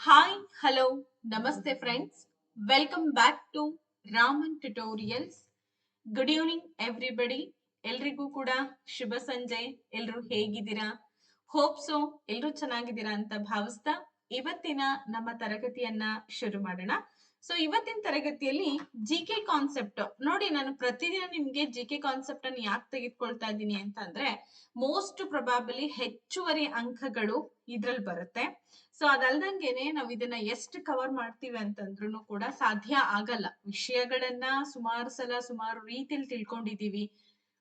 Hi, hello, namaste friends. Welcome back to Raman Tutorials. Good evening everybody. ಎಲ್ರಿಗೂ ಕೂಡ ಶುಭ ಸಂಜೆ. ಎಲ್ರು ಹೇಗಿದ್ದೀರಾ? ಹೋಪ್ ಸೊ ಎಲ್ರು ಚೆನ್ನಾಗಿದ್ದೀರಾ ಅಂತ ಭಾವಿಸ್ತಾ ಇವತ್ತಿನ ನಮ್ಮ ತರಗತಿಯನ್ನ ಶುರು ಮಾಡೋಣ. ಸೊ ಇವತ್ತಿನ ತರಗತಿಯಲ್ಲಿ ಜಿ ಕೆ ಕಾನ್ಸೆಪ್ಟ್ ನೋಡಿ. ನಾನು ಪ್ರತಿದಿನ ನಿಮ್ಗೆ ಜಿ ಕೆ ಕಾನ್ಸೆಪ್ಟ್ ಅನ್ನು ಯಾಕೆ ತೆಗೆದುಕೊಳ್ತಾ ಇದ್ದೀನಿ ಅಂತ ಅಂದ್ರೆ, ಮೋಸ್ಟ್ ಪ್ರೊಬಾಬಲಿ ಹೆಚ್ಚುವರಿ ಅಂಕಗಳು ಇದ್ರಲ್ಲಿ ಬರುತ್ತೆ. ಸೊ ಅದಲ್ದಂಗೆನೆ ನಾವು ಇದನ್ನ ಎಷ್ಟು ಕವರ್ ಮಾಡ್ತೀವಿ ಅಂತಂದ್ರೂ ಕೂಡ ಸಾಧ್ಯ ಆಗಲ್ಲ. ವಿಷಯಗಳನ್ನ ಸುಮಾರು ಸಲ ಸುಮಾರು ರೀತಿಯಲ್ಲಿ ತಿಳ್ಕೊಂಡಿದೀವಿ,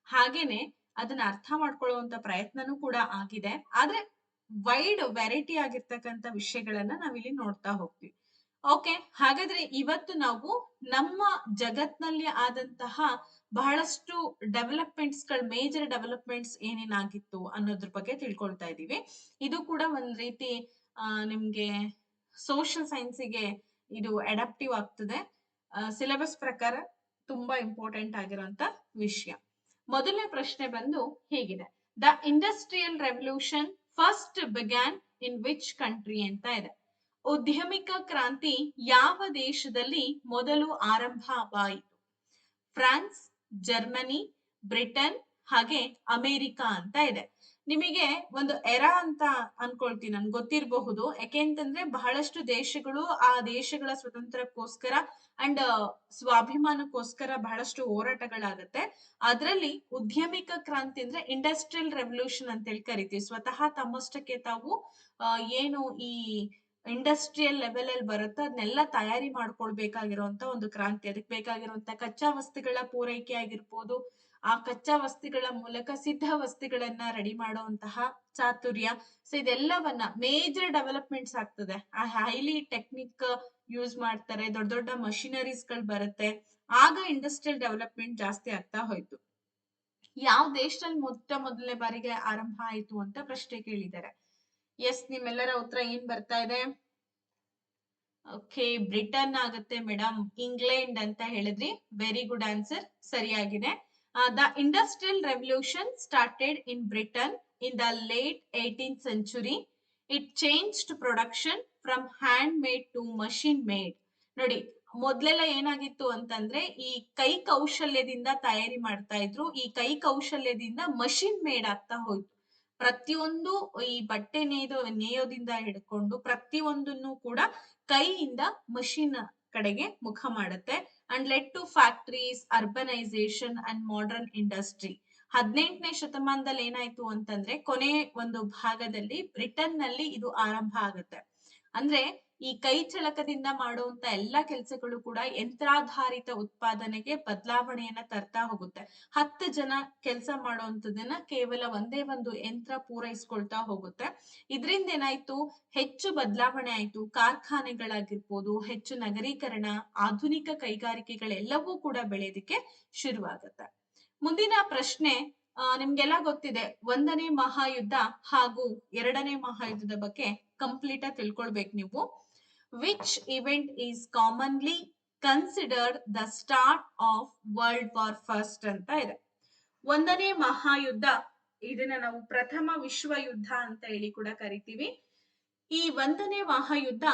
ಹಾಗೇನೆ ಅದನ್ನ ಅರ್ಥ ಮಾಡ್ಕೊಳ್ಳುವಂತ ಪ್ರಯತ್ನನೂ ಕೂಡ ಆಗಿದೆ. ಆದ್ರೆ ವೈಡ್ ವೆರೈಟಿ ಆಗಿರ್ತಕ್ಕಂಥ ವಿಷಯಗಳನ್ನ ನಾವಿಲ್ಲಿ ನೋಡ್ತಾ ಹೋಗ್ತೀವಿ. ಓಕೆ, ಹಾಗಾದ್ರೆ ಇವತ್ತು ನಾವು ನಮ್ಮ ಜಗತ್ನಲ್ಲಿ ಆದಂತಹ ಬಹಳಷ್ಟು ಡೆವಲಪ್ಮೆಂಟ್ಸ್ ಗಳು, ಮೇಜರ್ ಡೆವಲಪ್ಮೆಂಟ್ಸ್ ಏನೇನಾಗಿತ್ತು ಅನ್ನೋದ್ರ ಬಗ್ಗೆ ತಿಳ್ಕೊಳ್ತಾ ಇದೀವಿ. ಇದು ಕೂಡ ಒಂದ್ ರೀತಿ ನಿಮ್ಗೆ ಸೋಷಿಯಲ್ ಸೈನ್ಸಿಗೆ ಇದು ಅಡಾಪ್ಟಿವ್ ಆಗ್ತದೆ. ಸಿಲೆಬಸ್ ಪ್ರಕಾರ ತುಂಬಾ ಇಂಪಾರ್ಟೆಂಟ್ ಆಗಿರುವಂತ ವಿಷಯ. ಮೊದಲನೇ ಪ್ರಶ್ನೆ ಬಂದು ಹೀಗಿದೆ: the industrial revolution first began in which country ಅಂತ ಇದೆ. ಉದ್ಯಮಿಕ ಕ್ರಾಂತಿ ಯಾವ ದೇಶದಲ್ಲಿ ಮೊದಲು ಆರಂಭವಾಯಿತು? ಫ್ರಾನ್ಸ್, ಜರ್ಮನಿ, ಬ್ರಿಟನ್ ಹಾಗೆ ಅಮೆರಿಕ ಅಂತ ಇದೆ. ನಿಮಗೆ ಒಂದು ಎರಾ ಅಂತ ಅನ್ಕೊಳ್ತೀನಿ, ನನ್ಗೆ ಗೊತ್ತಿರಬಹುದು. ಯಾಕೆಂತಂದ್ರೆ ಬಹಳಷ್ಟು ದೇಶಗಳು ಆ ದೇಶಗಳ ಸ್ವತಂತ್ರಕ್ಕೋಸ್ಕರ ಅಂಡ್ ಸ್ವಾಭಿಮಾನಕ್ಕೋಸ್ಕರ ಬಹಳಷ್ಟು ಹೋರಾಟಗಳಾಗತ್ತೆ. ಅದರಲ್ಲಿ ಉದ್ಯಮಿಕ ಕ್ರಾಂತಿ ಅಂದ್ರೆ ಇಂಡಸ್ಟ್ರಿಯಲ್ ರೆವಲ್ಯೂಷನ್ ಅಂತ ಹೇಳಿ ಕರಿತೀವಿ. ಸ್ವತಃ ತಮ್ಮಷ್ಟಕ್ಕೆ ತಾವು ಏನು ಈ ಇಂಡಸ್ಟ್ರಿಯಲ್ ಲೆವೆಲ್ ಅಲ್ಲಿ ಬರುತ್ತೋ ಅದನ್ನೆಲ್ಲ ತಯಾರಿ ಮಾಡ್ಕೊಳ್ಬೇಕಾಗಿರುವಂತ ಒಂದು ಕ್ರಾಂತಿ. ಅದಕ್ಕೆ ಬೇಕಾಗಿರುವಂತ ಕಚ್ಚಾ ವಸ್ತುಗಳ ಪೂರೈಕೆ ಆಗಿರ್ಬೋದು, ಆ ಕಚ್ಚಾ ವಸ್ತುಗಳ ಮೂಲಕ ಸಿದ್ಧ ವಸ್ತುಗಳನ್ನ ರೆಡಿ ಮಾಡುವಂತಹ ಚಾತುರ್ಯ. ಸೊ ಇದೆಲ್ಲವನ್ನ ಮೇಜರ್ ಡೆವಲಪ್ಮೆಂಟ್ಸ್ ಆಗ್ತದೆ. ಆ ಹೈಲಿ ಟೆಕ್ನಿಕ್ ಯೂಸ್ ಮಾಡ್ತಾರೆ, ದೊಡ್ಡ ದೊಡ್ಡ ಮಷಿನರೀಸ್ ಗಳು ಬರುತ್ತೆ. ಆಗ ಇಂಡಸ್ಟ್ರಿಯಲ್ ಡೆವಲಪ್ಮೆಂಟ್ ಜಾಸ್ತಿ ಆಗ್ತಾ ಹೋಯ್ತು. ಯಾವ ದೇಶದಲ್ಲಿ ಮೊದಲನೇ ಬಾರಿಗೆ ಆರಂಭ ಆಯ್ತು ಅಂತ ಪ್ರಶ್ನೆ ಕೇಳಿದ್ದಾರೆ. ಎಸ್, ನಿಮ್ಮೆಲ್ಲರ ಉತ್ತರ ಏನ್ ಬರ್ತಾ ಇದೆ? ಓಕೆ, ಬ್ರಿಟನ್ ಆಗುತ್ತೆ ಮೇಡಮ್. ಇಂಗ್ಲೆಂಡ್ ಅಂತ ಹೇಳಿದ್ರಿ, ವೆರಿ ಗುಡ್ ಆನ್ಸರ್, ಸರಿಯಾಗಿದೆ. The industrial revolution started in Britain in the late 18th century. It changed production from hand made to machine made. ನೋಡಿ, ಮೊದ್ಲೆಲ್ಲ ಏನಾಗಿತ್ತು ಅಂತಂದ್ರೆ ಈ ಕೈ ಕೌಶಲ್ಯದಿಂದ ತಯಾರಿ ಮಾಡ್ತಾ ಇದ್ರು. ಈ ಕೈ ಕೌಶಲ್ಯದಿಂದ ಮಷಿನ್ ಮೇಡ್ ಆಗ್ತಾ ಹೋಯ್ತು. ಪ್ರತಿಯೊಂದು ಈ ಬಟ್ಟೆ ನೇಯೋದಿಂದ ಹಿಡ್ಕೊಂಡು ಪ್ರತಿಯೊಂದನ್ನು ಕೂಡ ಕೈಯಿಂದ ಮಷಿನ್ ಕಡೆಗೆ ಮುಖ ಮಾಡುತ್ತೆ. And let to factories, urbanisation and modern industry. 18ನೇ ಶತಮಾನದಲ್ಲಿ ಏನಾಯ್ತು ಅಂತಂದ್ರೆ ಕೊನೆ ಒಂದು ಭಾಗದಲ್ಲಿ ಬ್ರಿಟನ್ ನಲ್ಲಿ ಇದು ಆರಂಭ ಆಗುತ್ತೆ. ಅಂದ್ರೆ ಈ ಕೈ ಚಳಕದಿಂದ ಮಾಡುವಂತ ಎಲ್ಲಾ ಕೆಲಸಗಳು ಕೂಡ ಯಂತ್ರಾಧಾರಿತ ಉತ್ಪಾದನೆಗೆ ಬದಲಾವಣೆಯನ್ನ ತರ್ತಾ ಹೋಗುತ್ತೆ. 10 ಜನ ಕೆಲಸ ಮಾಡುವಂತದನ್ನ ಕೇವಲ ಒಂದೇ ಒಂದು ಯಂತ್ರ ಪೂರೈಸ್ಕೊಳ್ತಾ ಹೋಗುತ್ತೆ. ಇದರಿಂದ ಏನಾಯ್ತು, ಹೆಚ್ಚು ಬದಲಾವಣೆ ಆಯ್ತು. ಕಾರ್ಖಾನೆಗಳಾಗಿರ್ಬೋದು, ಹೆಚ್ಚು ನಗರೀಕರಣ, ಆಧುನಿಕ ಕೈಗಾರಿಕೆಗಳೆಲ್ಲವೂ ಕೂಡ ಬೆಳೆಯೋದಕ್ಕೆ ಶುರುವಾಗುತ್ತೆ. ಮುಂದಿನ ಪ್ರಶ್ನೆ, ನಿಮ್ಗೆಲ್ಲ ಗೊತ್ತಿದೆ 1ನೇ ಮಹಾಯುದ್ಧ ಹಾಗೂ 2ನೇ ಮಹಾಯುದ್ಧದ ಬಗ್ಗೆ ಕಂಪ್ಲೀಟ್ ಆಗಿ ತಿಳ್ಕೊಳ್ಬೇಕು ನೀವು. Which event is commonly considered the start of world war first ಅಂತ ಇದೆ. 1ನೇ ಮಹಾಯುದ್ಧ, ಇದನ್ನ ನಾವು ಪ್ರಥಮ ವಿಶ್ವ ಯುದ್ಧ ಅಂತ ಹೇಳಿ ಕೂಡ ಕರಿತೀವಿ. ಈ 1ನೇ ಮಹಾಯುದ್ಧ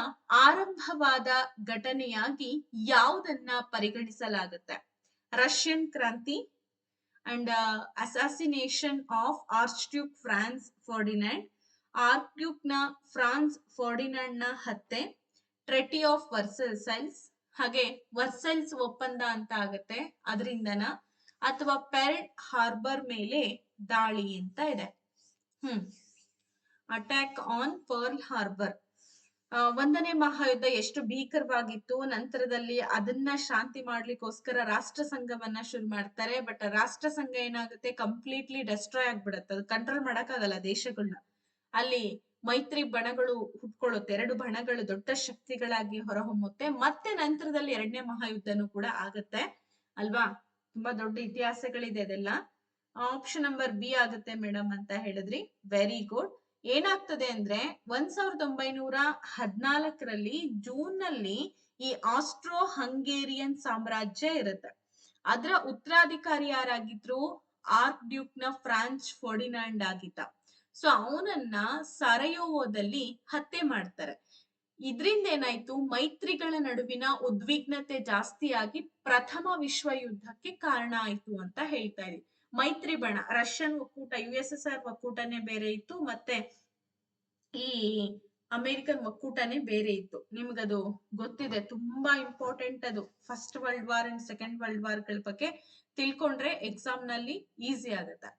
ಆರಂಭವಾದ ಘಟನೆಯಾಗಿ ಯಾವುದನ್ನ ಪರಿಗಣಿಸಲಾಗುತ್ತೆ? ರಷ್ಯನ್ ಕ್ರಾಂತಿ and assassination of archduke Franz Ferdinand, archduke ನ ಫ್ರಾನ್ಸ್ ಫರ್ಡಿನಾಂಡ್ ನ ಹತ್ಯೆ, ಟ್ರೆಟಿ ಆಫ್ ವರ್ಸೈಲ್ಸ್, ಹಾಗೆ ವರ್ಸೈಲ್ಸ್ ಒಪ್ಪಂದ ಅಂತ ಆಗುತ್ತೆ ಅದರಿಂದನ, ಅಥವಾ ಪೆರ್ಲ್ ಹಾರ್ಬರ್ ಮೇಲೆ ದಾಳಿ ಅಂತ ಇದೆ. Attack on Pearl Harbor. 1ನೇ ಮಹಾಯುದ್ಧ ಎಷ್ಟು ಭೀಕರವಾಗಿತ್ತು. ನಂತರದಲ್ಲಿ ಅದನ್ನ ಶಾಂತಿ ಮಾಡ್ಲಿಕ್ಕೋಸ್ಕರ ರಾಷ್ಟ್ರ ಸಂಘವನ್ನ ಶುರು ಮಾಡ್ತಾರೆ. ಬಟ್ ರಾಷ್ಟ್ರ ಸಂಘ ಏನಾಗುತ್ತೆ, ಕಂಪ್ಲೀಟ್ಲಿ ಡೆಸ್ಟ್ರಾಯ್ ಆಗ್ಬಿಡತ್ತೆ. ಅದು ಕಂಟ್ರೋಲ್ ಮಾಡಕ್ಕಾಗಲ್ಲ ದೇಶಗಳನ್ನ. ಅಲ್ಲಿ ಮೈತ್ರಿ ಬಣಗಳು ಹುಟ್ಕೊಳ್ಳುತ್ತೆ. 2 ಬಣಗಳು ದೊಡ್ಡ ಶಕ್ತಿಗಳಾಗಿ ಹೊರಹೊಮ್ಮುತ್ತೆ. ಮತ್ತೆ ನಂತರದಲ್ಲಿ 2ನೇ ಮಹಾಯುದ್ಧನೂ ಕೂಡ ಆಗತ್ತೆ ಅಲ್ವಾ. ತುಂಬಾ ದೊಡ್ಡ ಇತಿಹಾಸಗಳಿದೆ ಅದೆಲ್ಲ. ಆಪ್ಷನ್ ನಂಬರ್ ಬಿ ಆಗುತ್ತೆ ಮೇಡಮ್ ಅಂತ ಹೇಳಿದ್ರಿ, ವೆರಿ ಗುಡ್. ಏನಾಗ್ತದೆ ಅಂದ್ರೆ 1914ರಲ್ಲಿ ಜೂನ್ ನಲ್ಲಿ ಈ ಆಸ್ಟ್ರೋ ಹಂಗೇರಿಯನ್ ಸಾಮ್ರಾಜ್ಯ ಇರುತ್ತೆ. ಅದರ ಉತ್ತರಾಧಿಕಾರಿ ಯಾರಾಗಿದ್ರು? ಆರ್ಕ್ಡ್ಯೂಕ್ ನ ಫ್ರಾನ್ಸ್ ಫರ್ಡಿನಾಂಡ್ ಆಗಿದ್ದ. ಸೊ ಅವನನ್ನ ಸರಯೋವೋದಲ್ಲಿ ಹತ್ಯೆ ಮಾಡ್ತಾರೆ. ಇದ್ರಿಂದ ಏನಾಯ್ತು, ಮೈತ್ರಿಗಳ ನಡುವಿನ ಉದ್ವಿಗ್ನತೆ ಜಾಸ್ತಿಯಾಗಿ ಪ್ರಥಮ ವಿಶ್ವ ಯುದ್ಧಕ್ಕೆ ಕಾರಣ ಆಯ್ತು ಅಂತ ಹೇಳ್ತಾ ಇದೀವಿ. ಮೈತ್ರಿ ಬಣ, ರಷ್ಯನ್ ಒಕ್ಕೂಟ, USSR ಒಕ್ಕೂಟನೇ ಬೇರೆ ಇತ್ತು, ಮತ್ತೆ ಈ ಅಮೆರಿಕನ್ ಒಕ್ಕೂಟನೇ ಬೇರೆ ಇತ್ತು. ನಿಮ್ಗದು ಗೊತ್ತಿದೆ, ತುಂಬಾ ಇಂಪಾರ್ಟೆಂಟ್ ಅದು. First world war and second world war ಗಳ ಬಗ್ಗೆ ತಿಳ್ಕೊಂಡ್ರೆ ಎಕ್ಸಾಮ್ ನಲ್ಲಿ ಈಸಿ ಆಗತ್ತೆ.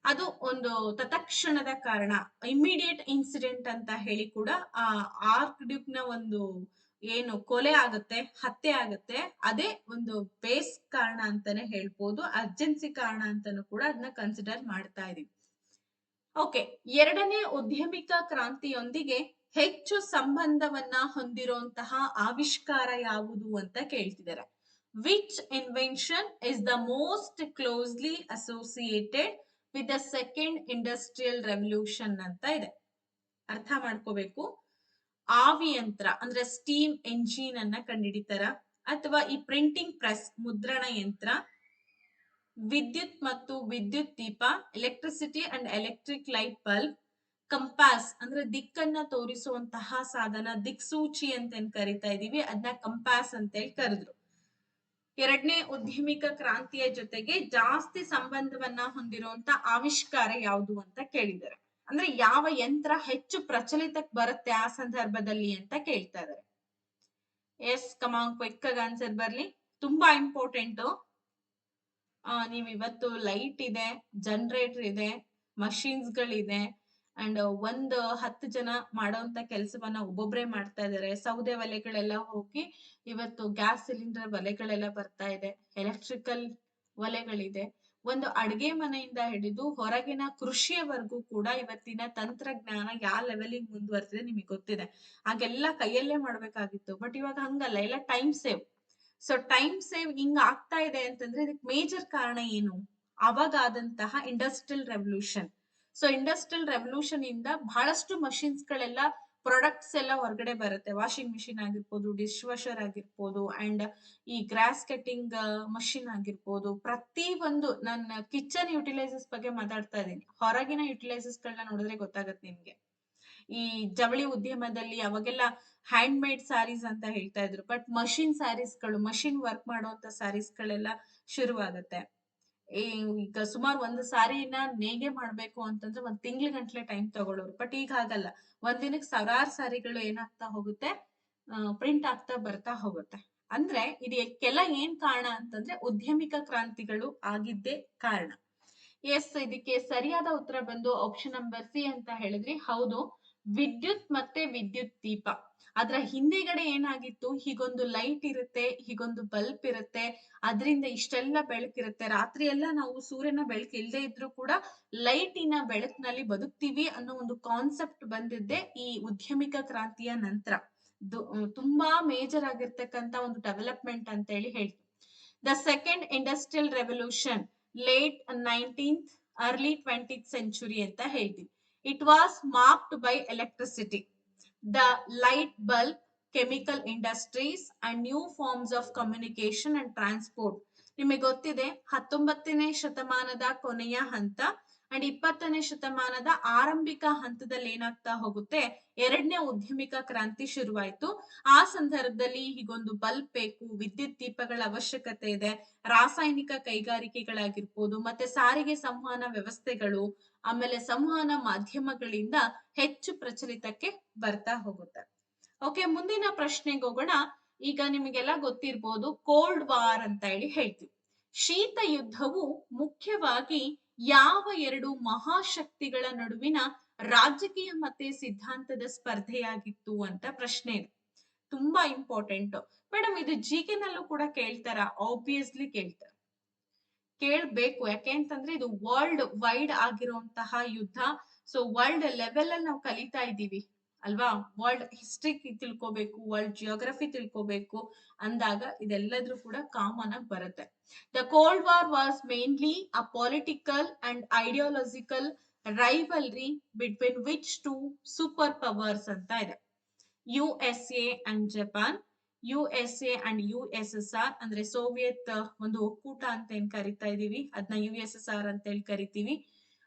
ಅದು ಒಂದು ತತ್ಕ್ಷಣದ ಕಾರಣ, ಇಮಿಡಿಯೇಟ್ ಇನ್ಸಿಡೆಂಟ್ ಅಂತ ಹೇಳಿ ಕೂಡ ಆ ಆರ್ಕ್ ಡ್ಯೂಕ್ ನ ಒಂದು ಏನು ಕೊಲೆ ಆಗುತ್ತೆ, ಹತ್ಯೆ ಆಗುತ್ತೆ, ಅದೇ ಒಂದು ಬೇಸ್ ಕಾರಣ ಅಂತಾನೆ ಹೇಳ್ಬೋದು, ಅರ್ಜೆನ್ಸಿ ಕಾರಣ ಅಂತಾನು ಕೂಡ ಅದನ್ನ ಕನ್ಸಿಡರ್ ಮಾಡ್ತಾ ಇದೀವಿ. ಓಕೆ, ಎರಡನೇ ಉದ್ಯಮಿಕ ಕ್ರಾಂತಿಯೊಂದಿಗೆ ಹೆಚ್ಚು ಸಂಬಂಧವನ್ನ ಹೊಂದಿರುವಂತಹ ಆವಿಷ್ಕಾರ ಯಾವುದು ಅಂತ ಕೇಳ್ತಿದ್ದಾರೆ. Which invention is the most closely associated with the second industrial revolution ಅಂತ ಇದೆ. ಅರ್ಥ ಮಾಡ್ಕೋಬೇಕು. ಆವಿಯಂತ್ರ ಅಂದ್ರೆ ಸ್ಟೀಮ್ ಎಂಜಿನ್ ಅನ್ನ ಕಂಡುಹಿಡಿತಾರ, ಅಥವಾ ಈ ಪ್ರಿಂಟಿಂಗ್ ಪ್ರೆಸ್ ಮುದ್ರಣ ಯಂತ್ರ, ವಿದ್ಯುತ್ ಮತ್ತು ವಿದ್ಯುತ್ ದೀಪ, electricity and electric light bulb, compass ಅಂದ್ರೆ ದಿಕ್ಕನ್ನ ತೋರಿಸುವಂತಹ ಸಾಧನ, ದಿಕ್ಸೂಚಿ ಅಂತ ಏನ್ ಕರಿತಾ ಇದೀವಿ ಅದನ್ನ ಕಂಪಾಸ್ ಅಂತ ಹೇಳಿ ಕರೆದ್ರು. ಎರಡನೇ ಉದ್ಯಮಿಕ ಕ್ರಾಂತಿಯ ಜೊತೆಗೆ ಜಾಸ್ತಿ ಸಂಬಂಧವನ್ನ ಹೊಂದಿರುವಂತ ಆವಿಷ್ಕಾರ ಯಾವುದು ಅಂತ ಕೇಳಿದ್ದಾರೆ. ಅಂದ್ರೆ ಯಾವ ಯಂತ್ರ ಹೆಚ್ಚು ಪ್ರಚಲಿತಕ್ಕೆ ಬರುತ್ತೆ ಆ ಸಂದರ್ಭದಲ್ಲಿ ಅಂತ ಕೇಳ್ತಾ ಇದಾರೆ. ಎಸ್ ಕಮಾಂಗ್ ಕ್ವಿಕ್ ಆಗಿ ಆನ್ಸರ್ ಬರ್ಲಿ, ತುಂಬಾ ಇಂಪಾರ್ಟೆಂಟ್. ನೀವ್ ಇವತ್ತು ಲೈಟ್ ಇದೆ, ಜನರೇಟರ್ ಇದೆ, ಮಷೀನ್ಸ್ ಗಳಿದೆ, ಅಂಡ್ 10 ಜನ ಮಾಡೋಂತ ಕೆಲಸವನ್ನ ಒಬ್ಬೊಬ್ರೆ ಮಾಡ್ತಾ ಇದಾರೆ. ಸೌದೆ ಒಲೆಗಳೆಲ್ಲ ಹೋಗಿ ಇವತ್ತು ಗ್ಯಾಸ್ ಸಿಲಿಂಡರ್ ಒಲೆಗಳೆಲ್ಲ ಬರ್ತಾ ಇದೆ, ಎಲೆಕ್ಟ್ರಿಕಲ್ ಒಲೆಗಳಿದೆ. ಒಂದು ಅಡಿಗೆ ಮನೆಯಿಂದ ಹಿಡಿದು ಹೊರಗಿನ ಕೃಷಿಯವರೆಗೂ ಕೂಡ ಇವತ್ತಿನ ತಂತ್ರಜ್ಞಾನ ಯಾವ ಲೆವೆಲಿಗೆ ಮುಂದುವರೆದಿದೆ ನಿಮಗೆ ಗೊತ್ತಿದೆ. ಆಗೆಲ್ಲ ಕೈಯಲ್ಲೇ ಮಾಡ್ಬೇಕಾಗಿತ್ತು, ಬಟ್ ಇವಾಗ ಹಂಗಲ್ಲ, ಎಲ್ಲ time save. So time save ಹಿಂಗ್ ಆಗ್ತಾ ಇದೆ ಅಂತಂದ್ರೆ ಇದಕ್ಕೆ ಮೇಜರ್ ಕಾರಣ ಏನು? ಅವಾಗಾದಂತಹ industrial revolution. So industrial revolution ಇಂದ ಬಹಳಷ್ಟು ಮಷಿನ್ಸ್ ಗಳೆಲ್ಲ, ಪ್ರಾಡಕ್ಟ್ಸ್ ಎಲ್ಲ ಹೊರಗಡೆ ಬರುತ್ತೆ. ವಾಷಿಂಗ್ ಮಿಷಿನ್ ಆಗಿರ್ಬೋದು, ಡಿಶ್ ವಾಷರ್ ಆಗಿರ್ಬೋದು, ಅಂಡ್ ಈ ಗ್ರಾಸ್ ಕಟಿಂಗ್ ಮಷಿನ್ ಆಗಿರ್ಬೋದು. ಪ್ರತಿ ಒಂದು, ನನ್ನ ಕಿಚನ್ ಯುಟಿಲೈಸಸ್ ಬಗ್ಗೆ ಮಾತಾಡ್ತಾ ಇದ್ದೀನಿ, ಹೊರಗಿನ ಯುಟಿಲೈಸಸ್ ಗಳನ್ನ ನೋಡಿದ್ರೆ ಗೊತ್ತಾಗತ್ತೆ ನಿಮ್ಗೆ. ಈ ಜವಳಿ ಉದ್ಯಮದಲ್ಲಿ ಅವಾಗೆಲ್ಲ ಹ್ಯಾಂಡ್ ಮೇಡ್ ಸ್ಯಾರೀಸ್ ಅಂತ ಹೇಳ್ತಾ ಇದ್ರು, ಬಟ್ ಮಷಿನ್ ಸ್ಯಾರೀಸ್ ಗಳು, ಮಷಿನ್ ವರ್ಕ್ ಮಾಡುವಂತ ಸ್ಯಾರೀಸ್ ಗಳೆಲ್ಲ ಶುರುವಾಗುತ್ತೆ. ಈಗ ಸುಮಾರು ಒಂದು ಸಾರಿನ ನೇಯ್ಗೆ ಮಾಡ್ಬೇಕು ಅಂತಂದ್ರೆ ಒಂದ್ ತಿಂಗ್ಳ ಗಂಟ್ಲೆ ಟೈಮ್ ತಗೊಳ್ಳೋರು, ಬಟ್ ಈಗ ಹಾಗಲ್ಲ, ಒಂದಿನಕ್ಕೆ ಸಾವಿರಾರು ಸಾರಿಗಳು ಏನಾಗ್ತಾ ಹೋಗುತ್ತೆ, ಪ್ರಿಂಟ್ ಆಗ್ತಾ ಬರ್ತಾ ಹೋಗುತ್ತೆ. ಅಂದ್ರೆ ಇದಕ್ಕೆಲ್ಲ ಏನ್ ಕಾರಣ ಅಂತಂದ್ರೆ ಉದ್ಯಮಿಕ ಕ್ರಾಂತಿಗಳು ಆಗಿದ್ದೇ ಕಾರಣ. ಎಸ್, ಇದಕ್ಕೆ ಸರಿಯಾದ ಉತ್ತರ ಬಂದು ಆಪ್ಷನ್ ನಂಬರ್ ಸಿ ಅಂತ ಹೇಳಿದ್ರಿ. ಹೌದು, ವಿದ್ಯುತ್ ಮತ್ತೆ ವಿದ್ಯುತ್ ದೀಪ. ಅದ್ರ ಹಿಂದೆಗಡೆ ಏನಾಗಿತ್ತು, ಹೀಗೊಂದು ಲೈಟ್ ಇರುತ್ತೆ, ಹೀಗೊಂದು ಬಲ್ಬ್ ಇರುತ್ತೆ, ಅದರಿಂದ ಇಷ್ಟೆಲ್ಲ ಬೆಳಕಿರುತ್ತೆ. ರಾತ್ರಿ ಎಲ್ಲ ನಾವು ಸೂರ್ಯನ ಬೆಳಕು ಇಲ್ಲದೆ ಇದ್ರೂ ಕೂಡ ಲೈಟಿನ ಬೆಳಕಿನಲ್ಲಿ ಬದುಕ್ತೀವಿ ಅನ್ನೋ ಒಂದು ಕಾನ್ಸೆಪ್ಟ್ ಬಂದಿದ್ದೆ ಈ ಉದ್ಯಮಿಕ ಕ್ರಾಂತಿಯ ನಂತರ. ತುಂಬಾ ಮೇಜರ್ ಆಗಿರ್ತಕ್ಕಂತ ಒಂದು ಡೆವಲಪ್ಮೆಂಟ್ ಅಂತ ಹೇಳಿ ಹೇಳ್ತೀವಿ. The second industrial revolution late 19th early 20th century ಅಂತ ಹೇಳ್ತೀವಿ. It was marked by electricity, the light bulb, chemical industries and new forms of communication and transport. ನಿಮಗೆ ಗೊತ್ತಿದೆ, 19ನೇ ಶತಮಾನದ ಕೊನೆಯ ಹಂತ ಅಂಡ್ 20ನೇ ಶತಮಾನದ ಆರಂಭಿಕ ಹಂತದಲ್ಲಿ ಏನಾಗ್ತಾ ಹೋಗುತ್ತೆ, ಎರಡನೇ ಉದ್ಯಮಿಕ ಕ್ರಾಂತಿ ಶುರುವಾಯ್ತು. ಆ ಸಂದರ್ಭದಲ್ಲಿ ಹೀಗೊಂದು ಬಲ್ಬ್ ಬೇಕು, ವಿದ್ಯುತ್ ದೀಪಗಳ ಅವಶ್ಯಕತೆ ಇದೆ, ರಾಸಾಯನಿಕ ಕೈಗಾರಿಕೆಗಳಾಗಿರ್ಬೋದು, ಮತ್ತೆ ಸಾರಿಗೆ ಸಂವಹನ ವ್ಯವಸ್ಥೆಗಳು, ಆಮೇಲೆ ಸಂವಹನ ಮಾಧ್ಯಮಗಳಿಂದ ಹೆಚ್ಚು ಪ್ರಚಲಿತಕ್ಕೆ ಬರ್ತಾ ಹೋಗುತ್ತೆ. ಓಕೆ, ಮುಂದಿನ ಪ್ರಶ್ನೆಗೆ ಹೋಗೋಣ. ಈಗ ನಿಮಗೆಲ್ಲ ಗೊತ್ತಿರ್ಬೋದು, ಕೋಲ್ಡ್ ವಾರ್ ಅಂತ ಹೇಳಿ ಹೇಳ್ತೀವಿ. ಶೀತ ಯುದ್ಧವು ಮುಖ್ಯವಾಗಿ ಯಾವ ಎರಡು ಮಹಾಶಕ್ತಿಗಳ ನಡುವಿನ ರಾಜಕೀಯ ಮತ್ತೆ ಸಿದ್ಧಾಂತದ ಸ್ಪರ್ಧೆಯಾಗಿತ್ತು ಅಂತ ಪ್ರಶ್ನೆ ಇದೆ. ತುಂಬಾ ಇಂಪಾರ್ಟೆಂಟ್ ಮೇಡಮ್. ಇದು ಜಿಕೆ ನಲ್ಲೂ ಕೂಡ ಕೇಳ್ತಾರ, ಆಬ್ವಿಯಸ್ಲಿ ಕೇಳ್ತಾರ, ಕೇಳ್ಬೇಕು. ಯಾಕೆ ಅಂತಂದ್ರೆ ಇದು ವರ್ಲ್ಡ್ ವೈಡ್ ಆಗಿರುವಂತಹ ಯುದ್ಧ. ಸೊ ವರ್ಲ್ಡ್ ಲೆವೆಲ್ ಅಲ್ಲಿ ನಾವು ಕಲಿತಾ ಇದ್ದೀವಿ ಅಲ್ವಾ. ವರ್ಲ್ಡ್ ಹಿಸ್ಟ್ರಿ ತಿಳ್ಕೋಬೇಕು, ವರ್ಲ್ಡ್ ಜಿಯೋಗ್ರಫಿ ತಿಳ್ಕೋಬೇಕು ಅಂದಾಗ ಇದೆಲ್ಲದ್ರೂ ಕೂಡ ಕಾಮನ್ ಆಗಿ ಬರುತ್ತೆ. The cold war was mainly a political and ideological rivalry between which two super powers ಅಂತ ಇದೆ. USA and Japan, USA and USSR ಅಂದ್ರೆ ಸೋವಿಯತ್ ಒಂದು ಒಕ್ಕೂಟ ಅಂತ ಏನ್ ಕರಿತಾ ಇದೀವಿ ಅದನ್ನ USSR ಅಂತ ಹೇಳಿ ಕರಿತೀವಿ.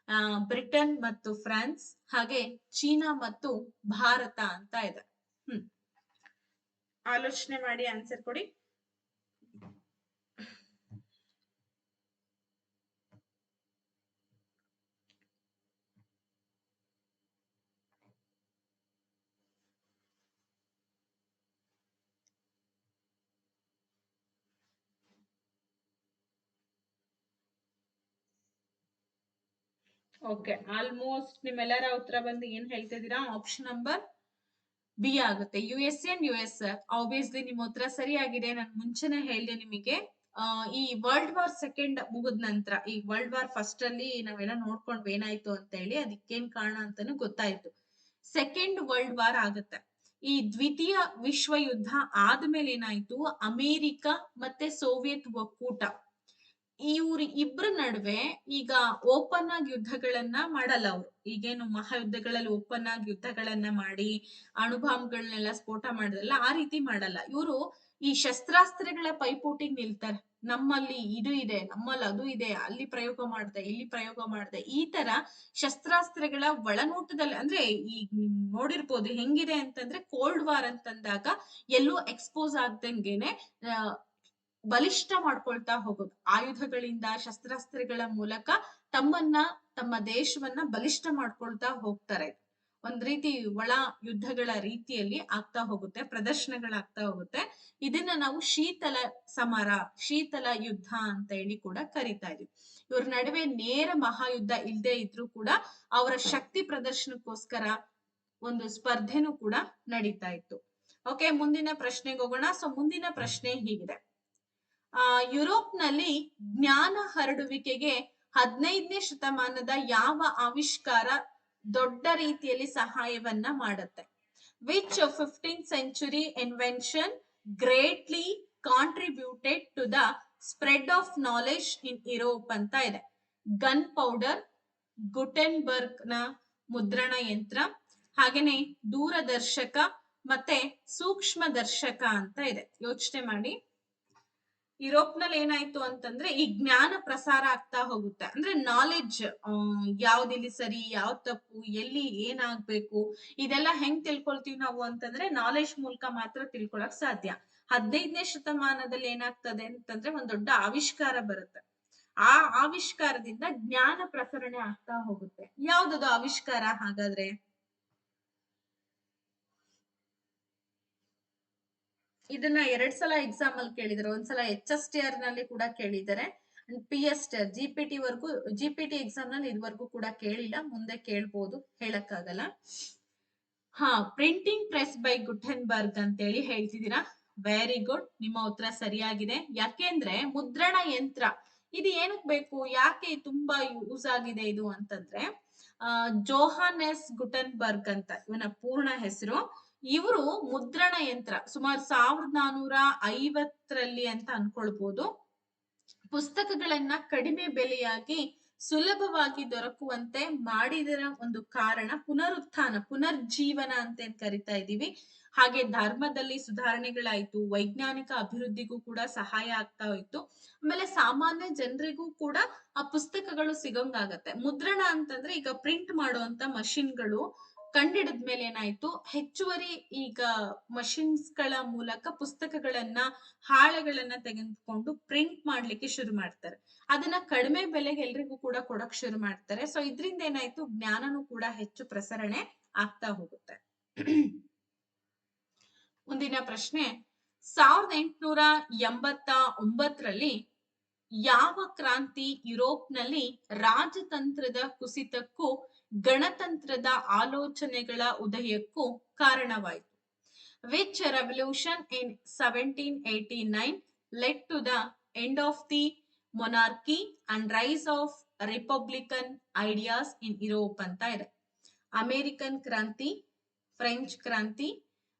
ಬ್ರಿಟನ್ ಮತ್ತು ಫ್ರಾನ್ಸ್, ಹಾಗೆ ಚೀನಾ ಮತ್ತು ಭಾರತ ಅಂತ ಇದೆ. ಆಲೋಚನೆ ಮಾಡಿ ಆನ್ಸರ್ ಕೊಡಿ. ಓಕೆ, ಆಲ್ಮೋಸ್ಟ್ ನಿಮ್ಮೆಲ್ಲರ ಉತ್ತರ ಬಂದು ಏನ್ ಹೇಳ್ತಿದ್ದೀರಾ? ಆಪ್ಷನ್ ನಂಬರ್ ಬಿ ಆಗುತ್ತೆ, US ಅಂಡ್ US. ಆಬ್ವಿಯಸ್ಲಿ ನಿಮ್ಮ ಉತ್ತರ ಸರಿಯಾಗಿದೆ. ನಾನು ಮುಂಚೆನೆ ಹೇಳಿದೆ ನಿಮಗೆ, ಈ ವರ್ಲ್ಡ್ ವಾರ್ ಸೆಕೆಂಡ್ ಮುಗಿದ ನಂತರ ಈ ವರ್ಲ್ಡ್ ವಾರ್ ಫಸ್ಟ್ ಅಲ್ಲಿ ನಾವೆಲ್ಲ ನೋಡ್ಕೊಂಡ್ವಿ ಏನಾಯ್ತು ಅಂತ ಹೇಳಿ. ಅದಕ್ಕೇನ್ ಕಾರಣ ಅಂತಾನು ಗೊತ್ತಾಯ್ತು. ಸೆಕೆಂಡ್ ವರ್ಲ್ಡ್ ವಾರ್ ಆಗುತ್ತೆ. ಈ ದ್ವಿತೀಯ ವಿಶ್ವ ಯುದ್ಧ ಆದ್ಮೇಲೆ ಏನಾಯ್ತು, ಅಮೆರಿಕ ಮತ್ತೆ ಸೋವಿಯತ್ ಒಕ್ಕೂಟ ಇವ್ರ ಇಬ್ರ ನಡುವೆ ಈಗ ಓಪನ್ ಆಗಿ ಯುದ್ಧಗಳನ್ನ ಮಾಡಲ್ಲ ಅವರು. ಈಗೇನು ಮಹಾಯುದ್ಧಗಳಲ್ಲಿ ಓಪನ್ ಆಗಿ ಯುದ್ಧಗಳನ್ನ ಮಾಡಿ ಅಣುಬಾಂಬ್ಗಳನ್ನೆಲ್ಲ ಸ್ಫೋಟ ಮಾಡಲ್ಲ, ಆ ರೀತಿ ಮಾಡಲ್ಲ ಇವರು. ಈ ಶಸ್ತ್ರಾಸ್ತ್ರಗಳ ಪೈಪೋಟಿಗೆ ನಿಲ್ತಾರೆ. ನಮ್ಮಲ್ಲಿ ಇದು ಇದೆ, ನಮ್ಮಲ್ಲಿ ಅದು ಇದೆ, ಅಲ್ಲಿ ಪ್ರಯೋಗ ಮಾಡ್ದೆ, ಇಲ್ಲಿ ಪ್ರಯೋಗ ಮಾಡ್ದೆ, ಈ ತರ ಶಸ್ತ್ರಾಸ್ತ್ರಗಳ ಒಳನೋಟದಲ್ಲಿ. ಅಂದ್ರೆ ಈಗ ನೋಡಿರ್ಬೋದು ಹೆಂಗಿದೆ ಅಂತಂದ್ರೆ, ಕೋಲ್ಡ್ ವಾರ್ ಅಂತಂದಾಗ ಎಲ್ಲೂ ಎಕ್ಸ್ಪೋಸ್ ಆಗ್ದಂಗೆನೆ ಬಲಿಷ್ಠ ಮಾಡ್ಕೊಳ್ತಾ ಹೋಗೋದು. ಆಯುಧಗಳಿಂದ, ಶಸ್ತ್ರಾಸ್ತ್ರಗಳ ಮೂಲಕ ತಮ್ಮ ದೇಶವನ್ನ ಬಲಿಷ್ಠ ಮಾಡ್ಕೊಳ್ತಾ ಹೋಗ್ತಾರೆ. ಒಂದ್ ರೀತಿ ಒಳ ಯುದ್ಧಗಳ ರೀತಿಯಲ್ಲಿ ಆಗ್ತಾ ಹೋಗುತ್ತೆ, ಪ್ರದರ್ಶನಗಳಾಗ್ತಾ ಹೋಗುತ್ತೆ. ಇದನ್ನ ನಾವು ಶೀತಲ ಸಮರ, ಶೀತಲ ಯುದ್ಧ ಅಂತ ಹೇಳಿ ಕೂಡ ಕರಿತಾ ಇದೀವಿ. ಇವ್ರ ನಡುವೆ ನೇರ ಮಹಾಯುದ್ಧ ಇಲ್ಲದೆ ಇದ್ರೂ ಕೂಡ ಅವರ ಶಕ್ತಿ ಪ್ರದರ್ಶನಕ್ಕೋಸ್ಕರ ಒಂದು ಸ್ಪರ್ಧೆನೂ ಕೂಡ ನಡೀತಾ ಇತ್ತು. ಓಕೆ, ಮುಂದಿನ ಪ್ರಶ್ನೆಗೆ ಹೋಗೋಣ. ಸೊ ಮುಂದಿನ ಪ್ರಶ್ನೆ ಹೀಗಿದೆ. ಯುರೋಪ್ ನಲ್ಲಿ ಜ್ಞಾನ ಹರಡುವಿಕೆಗೆ 15ನೇ ಶತಮಾನದ ಯಾವ ಆವಿಷ್ಕಾರ ದೊಡ್ಡ ರೀತಿಯಲ್ಲಿ ಸಹಾಯವನ್ನ ಮಾಡುತ್ತೆ? Which 15th century invention greatly contributed to the spread of knowledge in Europe ಅಂತ ಇದೆ. ಗನ್ ಪೌಡರ್, ಗುಟೆನ್ಬರ್ಗ್ ನ ಮುದ್ರಣ ಯಂತ್ರ, ಹಾಗೇನೆ ದೂರದರ್ಶಕ ಮತ್ತೆ ಸೂಕ್ಷ್ಮ ದರ್ಶಕ ಅಂತ ಇದೆ. ಯೋಚನೆ ಮಾಡಿ. ಯುರೋಪ್ ನಲ್ಲಿ ಏನಾಯ್ತು ಅಂತಂದ್ರೆ, ಈ ಜ್ಞಾನ ಪ್ರಸಾರ ಆಗ್ತಾ ಹೋಗುತ್ತೆ. ಅಂದ್ರೆ ನಾಲೆಡ್ಜ್, ಯಾವ್ದಿಲ್ಲಿ ಸರಿ, ಯಾವ್ ತಪ್ಪು, ಎಲ್ಲಿ ಏನಾಗ್ಬೇಕು, ಇದೆಲ್ಲ ಹೆಂಗ್ ತಿಳ್ಕೊಳ್ತೀವಿ ನಾವು ಅಂತಂದ್ರೆ ನಾಲೆಡ್ಜ್ ಮೂಲಕ ಮಾತ್ರ ತಿಳ್ಕೊಳಕ್ ಸಾಧ್ಯ. 15ನೇ ಶತಮಾನದಲ್ಲಿ ಏನಾಗ್ತದೆ ಅಂತಂದ್ರೆ ಒಂದ್ ದೊಡ್ಡ ಆವಿಷ್ಕಾರ ಬರುತ್ತೆ. ಆ ಆವಿಷ್ಕಾರದಿಂದ ಜ್ಞಾನ ಪ್ರಸರಣೆ ಆಗ್ತಾ ಹೋಗುತ್ತೆ. ಯಾವ್ದದು ಆವಿಷ್ಕಾರ ಹಾಗಾದ್ರೆ? ಇದನ್ನ 2 ಸಲ ಎಕ್ಸಾಮ್ ಅಲ್ಲಿ ಕೇಳಿದ್ದಾರೆ. ಒಂದ್ಸಲ HSTR ನಲ್ಲಿ ಕೂಡ ಕೇಳಿದ್ದಾರೆ, PSTR GPT ಎಕ್ಸಾಮ್ ನಲ್ಲಿ ಇದುವರೆಗೂ ಕೂಡ ಕೇಳಿಲ್ಲ. ಮುಂದೆ ಕೇಳ್ಬೋದು, ಹೇಳಕ್ಕಾಗಲ್ಲ. ಪ್ರಿಂಟಿಂಗ್ ಪ್ರೆಸ್ ಬೈ ಗುಟೆನ್ಬರ್ಗ್ ಅಂತ ಹೇಳಿ ಹೇಳ್ತಿದ್ದೀರಾ. ವೆರಿ ಗುಡ್, ನಿಮ್ಮ ಉತ್ತರ ಸರಿಯಾಗಿದೆ. ಯಾಕೆಂದ್ರೆ ಮುದ್ರಣ ಯಂತ್ರ ಇದು ಏನಕ್ ಬೇಕು, ಯಾಕೆ ತುಂಬಾ ಯೂಸ್ ಆಗಿದೆ ಇದು ಅಂತಂದ್ರೆ, ಜೋಹಾನೆಸ್ ಗುಟೆನ್ಬರ್ಗ್ ಅಂತ ಇವನ ಪೂರ್ಣ ಹೆಸರು. ಇವರು ಮುದ್ರಣ ಯಂತ್ರ ಸುಮಾರು 1450ರಲ್ಲಿ ಅಂತ ಅನ್ಕೊಳ್ಬಹುದು. ಪುಸ್ತಕಗಳನ್ನ ಕಡಿಮೆ ಬೆಲೆಯಾಗಿ ಸುಲಭವಾಗಿ ದೊರಕುವಂತೆ ಮಾಡಿದರ ಒಂದು ಕಾರಣ ಪುನರ್ಜೀವನ ಅಂತ ಏನ್ ಕರಿತಾ ಇದೀವಿ. ಹಾಗೆ ಧರ್ಮದಲ್ಲಿ ಸುಧಾರಣೆಗಳಾಯ್ತು, ವೈಜ್ಞಾನಿಕ ಅಭಿವೃದ್ಧಿಗೂ ಕೂಡ ಸಹಾಯ ಆಗ್ತಾ ಹೋಯ್ತು. ಆಮೇಲೆ ಸಾಮಾನ್ಯ ಜನರಿಗೂ ಕೂಡ ಆ ಪುಸ್ತಕಗಳು ಸಿಗಂಗಾಗತ್ತೆ. ಮುದ್ರಣ ಅಂತಂದ್ರೆ ಈಗ ಪ್ರಿಂಟ್ ಮಾಡುವಂತ ಮಷಿನ್ಗಳು ಕಂಡಿಡಿದ್ಮೇಲೆ ಏನಾಯ್ತು, ಹೆಚ್ಚುವರಿ ಈಗ ಮಷಿನ್ಸ್ ಗಳ ಮೂಲಕ ಪುಸ್ತಕಗಳನ್ನ, ಹಾಳೆಗಳನ್ನ ತೆಗೆದುಕೊಂಡು ಪ್ರಿಂಟ್ ಮಾಡ್ಲಿಕ್ಕೆ ಶುರು ಮಾಡ್ತಾರೆ. ಅದನ್ನ ಕಡಿಮೆ ಬೆಲೆಗೆ ಎಲ್ರಿಗೂ ಕೂಡ ಕೊಡಕ್ ಶುರು ಮಾಡ್ತಾರೆ. ಸೊ ಇದ್ರಿಂದ ಏನಾಯ್ತು, ಜ್ಞಾನನೂ ಕೂಡ ಹೆಚ್ಚು ಪ್ರಸರಣೆ ಆಗ್ತಾ ಹೋಗುತ್ತೆ. ಮುಂದಿನ ಪ್ರಶ್ನೆ, 1889ರಲ್ಲಿ ಯಾವ ಕ್ರಾಂತಿ ಯುರೋಪ್ ನಲ್ಲಿ ರಾಜತಂತ್ರದ ಕುಸಿತಕ್ಕೂ ಗಣತಂತ್ರದ ಆಲೋಚನೆಗಳ ಉದಯಕ್ಕೂ ಕಾರಣವಾಯಿತು? Which revolution in 1789 led to the end of the monarchy and rise of republican ideas in Europe ಅಂತ ಇದೆ. ಅಮೆರಿಕನ್ ಕ್ರಾಂತಿ, ಫ್ರೆಂಚ್ ಕ್ರಾಂತಿ,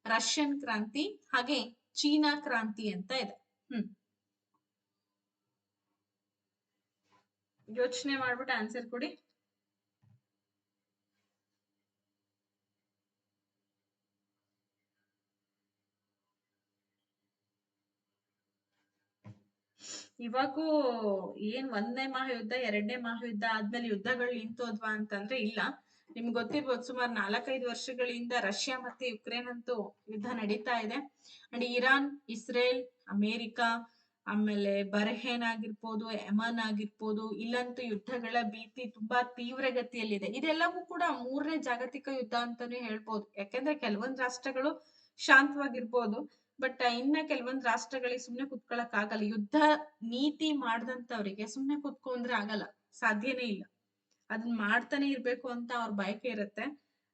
ರಷ್ಯನ್ ಕ್ರಾಂತಿ, ಹಾಗೆ ಚೀನಾ ಕ್ರಾಂತಿ ಅಂತ ಇದೆ. ಯೋಚನೆ ಮಾಡ್ಬಿಟ್ಟು ಆನ್ಸರ್ ಕೊಡಿ. ಇವಾಗೂ ಏನ್ 1ನೇ ಮಹಾಯುದ್ಧ 2ನೇ ಮಹಾಯುದ್ಧ ಆದ್ಮೇಲೆ ಯುದ್ಧಗಳು ನಿಂತೋದ್ವಾ ಅಂತಂದ್ರೆ ಇಲ್ಲ. ನಿಮ್ಗೆ ಗೊತ್ತಿರ್ಬೋದು, ಸುಮಾರು 4-5 ವರ್ಷಗಳಿಂದ ರಷ್ಯಾ ಮತ್ತೆ ಯುಕ್ರೇನ್ ಅಂತೂ ಯುದ್ಧ ನಡೀತಾ ಇದೆ. ಅಂಡ್ ಇರಾನ್, ಇಸ್ರೇಲ್, ಅಮೇರಿಕಾ, ಆಮೇಲೆ ಬಹ್ರೇನ್ ಆಗಿರ್ಬೋದು, ಯಮನ್ ಆಗಿರ್ಬೋದು, ಇಲ್ಲಂತೂ ಯುದ್ಧಗಳ ಭೀತಿ ತುಂಬಾ ತೀವ್ರಗತಿಯಲ್ಲಿದೆ. ಇದೆಲ್ಲವೂ ಕೂಡ 3ನೇ ಜಾಗತಿಕ ಯುದ್ಧ ಅಂತಾನೆ ಹೇಳ್ಬೋದು. ಯಾಕೆಂದ್ರೆ ಕೆಲವೊಂದ್ ರಾಷ್ಟ್ರಗಳು ಶಾಂತವಾಗಿರ್ಬೋದು, ಬಟ್ ಇನ್ನ ಕೆಲವೊಂದ್ ರಾಷ್ಟ್ರಗಳಿಗೆ ಸುಮ್ನೆ ಕುತ್ಕೊಳಕ್ ಆಗಲ್ಲ. ಯುದ್ಧ ನೀತಿ ಮಾಡ್ದಂತವ್ರಿಗೆ ಸುಮ್ನೆ ಕುತ್ಕೊಂಡ್ರೆ ಆಗಲ್ಲ, ಸಾಧ್ಯನೇ ಇಲ್ಲ. ಅದನ್ನ ಮಾಡ್ತಾನೆ ಇರ್ಬೇಕು ಅಂತ ಅವ್ರ ಬಯಕೆ ಇರುತ್ತೆ.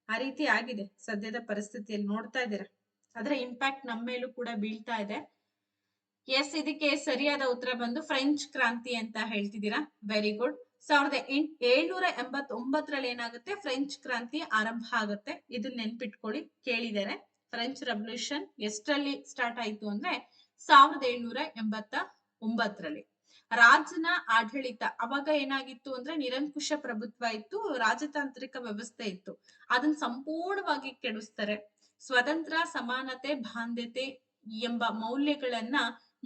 ಆ ರೀತಿ ಆಗಿದೆ ಸದ್ಯದ ಪರಿಸ್ಥಿತಿಯಲ್ಲಿ, ನೋಡ್ತಾ ಇದ್ದೀರಾ. ಅದರ ಇಂಪ್ಯಾಕ್ಟ್ ನಮ್ಮ ಮೇಲೂ ಕೂಡ ಬೀಳ್ತಾ ಇದೆ. ಎಸ್, ಇದಕ್ಕೆ ಸರಿಯಾದ ಉತ್ತರ ಬಂದು ಫ್ರೆಂಚ್ ಕ್ರಾಂತಿ ಅಂತ ಹೇಳ್ತಿದ್ದೀರಾ. Very good. 1789ರಲ್ಲಿ ಏನಾಗುತ್ತೆ, ಫ್ರೆಂಚ್ ಕ್ರಾಂತಿ ಆರಂಭ ಆಗುತ್ತೆ. ಇದನ್ನ ನೆನ್ಪಿಟ್ಕೊಳ್ಳಿ, ಕೇಳಿದ್ದಾರೆ. ಫ್ರೆಂಚ್ ರೆವಲ್ಯೂಷನ್ ಎಷ್ಟರಲ್ಲಿ ಸ್ಟಾರ್ಟ್ ಆಯ್ತು ಅಂದ್ರೆ 1789ರಲ್ಲಿ. ರಾಜನ ಆಡಳಿತ ಅವಾಗ ಏನಾಗಿತ್ತು ಅಂದ್ರೆ ನಿರಂಕುಶ ಪ್ರಭುತ್ವ ಇತ್ತು, ರಾಜತಾಂತ್ರಿಕ ವ್ಯವಸ್ಥೆ ಇತ್ತು. ಅದನ್ನ ಸಂಪೂರ್ಣವಾಗಿ ಕೆಡಿಸ್ತಾರೆ. ಸ್ವತಂತ್ರ, ಸಮಾನತೆ, ಬಾಂಧ್ಯತೆ ಎಂಬ ಮೌಲ್ಯಗಳನ್ನ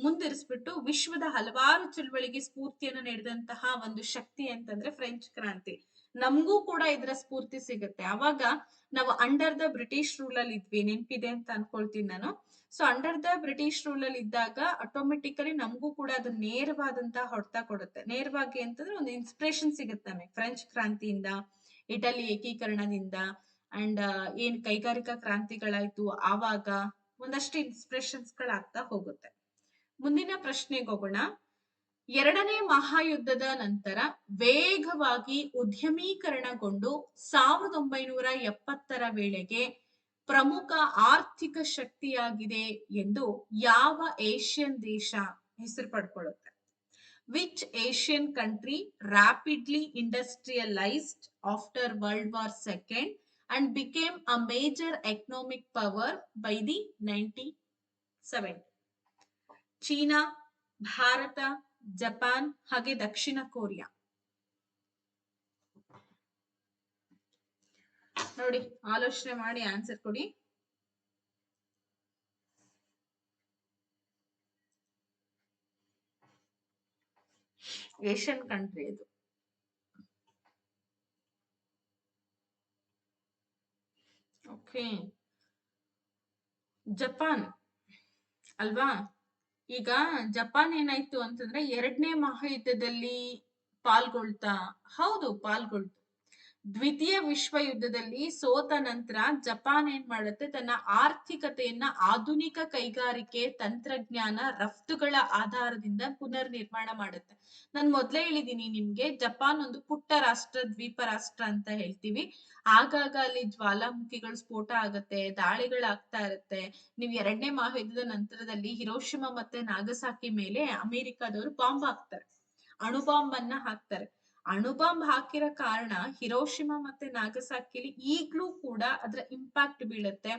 ಮುಂದಿರಿಸ್ಬಿಟ್ಟು ವಿಶ್ವದ ಹಲವಾರು ಚಳುವಳಿಗೆ ಸ್ಫೂರ್ತಿಯನ್ನು ನೀಡಿದಂತಹ ಒಂದು ಶಕ್ತಿ ಅಂತಂದ್ರೆ ಫ್ರೆಂಚ್ ಕ್ರಾಂತಿ. ನಮಗೂ ಕೂಡ ಇದರ ಸ್ಫೂರ್ತಿ ಸಿಗುತ್ತೆ. ಅವಾಗ ನಾವು ಅಂಡರ್ ದ ಬ್ರಿಟಿಷ್ ರೂಲ್ ಅಲ್ಲಿ ಇದ್ವಿ, ನೆನ್ಪಿದೆ ಅಂತ ಅನ್ಕೊಳ್ತೀನಿ ನಾನು. So under the British rule ಅಲ್ಲಿ ಇದ್ದಾಗ ಆಟೋಮೆಟಿಕಲಿ ನಮಗೂ ಕೂಡ ಅದು ನೇರವಾದಂತಹ ಹೊಡೆತ ಕೊಡುತ್ತೆ. ನೇರವಾಗಿ ಅಂತಂದ್ರೆ ಒಂದು ಇನ್ಸ್ಪಿರೇಷನ್ ಸಿಗುತ್ತೆ ನಮಗೆ ಫ್ರೆಂಚ್ ಕ್ರಾಂತಿಯಿಂದ, ಇಟಲಿ ಏಕೀಕರಣದಿಂದ, ಅಂಡ್ ಏನ್ ಕೈಗಾರಿಕಾ ಕ್ರಾಂತಿಗಳಾಯ್ತು ಆವಾಗ ಒಂದಷ್ಟು ಇನ್ಸ್ಪಿರೇಷನ್ಸ್ ಗಳಾಗ್ತಾ ಹೋಗುತ್ತೆ. ಮುಂದಿನ ಪ್ರಶ್ನೆಗೆ ಹೋಗೋಣ. 2ನೇ ಮಹಾಯುದ್ಧದ ನಂತರ ವೇಗವಾಗಿ ಉದ್ಯಮೀಕರಣಗೊಂಡು 1970ರ ವೇಳೆಗೆ ಪ್ರಮುಖ ಆರ್ಥಿಕ ಶಕ್ತಿಯಾಗಿದೆ ಎಂದು ಯಾವ ಏಷ್ಯನ್ ದೇಶ ಹೆಸರು ಪಡ್ಕೊಳ್ಳುತ್ತೆ? Which Asian country rapidly industrialized after World War II and became a major economic power by the 1970? China, Bharat, Japan ಹಾಗೆ ದಕ್ಷಿಣ ಕೊರಿಯಾ. ನೋಡಿ, ಆಲೋಚನೆ ಮಾಡಿ ಆನ್ಸರ್ ಕೊಡಿ. ಏಷ್ಯನ್ ಕಂಟ್ರಿ ಇದು. ಓಕೆ, ಜಪಾನ್ ಅಲ್ವಾ? ಈಗ ಜಪಾನ್ ಏನಾಯ್ತು ಅಂತಂದ್ರೆ 2ನೇ ಮಹಾಯುದ್ಧದಲ್ಲಿ ಪಾಲ್ಗೊಳ್ತಾ, ಹೌದು ಪಾಲ್ಗೊಳ್ತು. ದ್ವಿತೀಯ ವಿಶ್ವ ಯುದ್ಧದಲ್ಲಿ ಸೋತ ನಂತರ ಜಪಾನ್ ಏನ್ ಮಾಡುತ್ತೆ, ತನ್ನ ಆರ್ಥಿಕತೆಯನ್ನ ಆಧುನಿಕ ಕೈಗಾರಿಕೆ, ತಂತ್ರಜ್ಞಾನ, ರಫ್ತುಗಳ ಆಧಾರದಿಂದ ಪುನರ್ ನಿರ್ಮಾಣ ಮಾಡುತ್ತೆ. ನಾನು ಮೊದ್ಲೇ ಹೇಳಿದೀನಿ ನಿಮ್ಗೆ, ಜಪಾನ್ ಒಂದು ಪುಟ್ಟ ರಾಷ್ಟ್ರ, ದ್ವೀಪ ರಾಷ್ಟ್ರ ಅಂತ ಹೇಳ್ತೀವಿ. ಆಗಾಗ ಅಲ್ಲಿ ಜ್ವಾಲಾಮುಖಿಗಳು ಸ್ಫೋಟ ಆಗತ್ತೆ, ದಾಳಿಗಳಾಗ್ತಾ ಇರುತ್ತೆ. ನೀವು 2ನೇ ಮಹಾಯುದ್ಧದ ನಂತರದಲ್ಲಿ ಹಿರೋಶಿಮಾ ಮತ್ತೆ ನಾಗಸಾಕಿ ಮೇಲೆ ಅಮೆರಿಕಾದವರು ಬಾಂಬ್ ಹಾಕ್ತಾರೆ, ಅಣುಬಾಂಬ್ ಅನ್ನ ಹಾಕ್ತಾರೆ. ಅಣುಬಾಂಬ್ ಹಾಕಿರೋ ಕಾರಣ ಹಿರೋಶಿಮಾ ಮತ್ತೆ ನಾಗಸಾಕಿಲಿ ಈಗ್ಲೂ ಕೂಡ ಅದರ ಇಂಪ್ಯಾಕ್ಟ್ ಬೀಳುತ್ತೆ.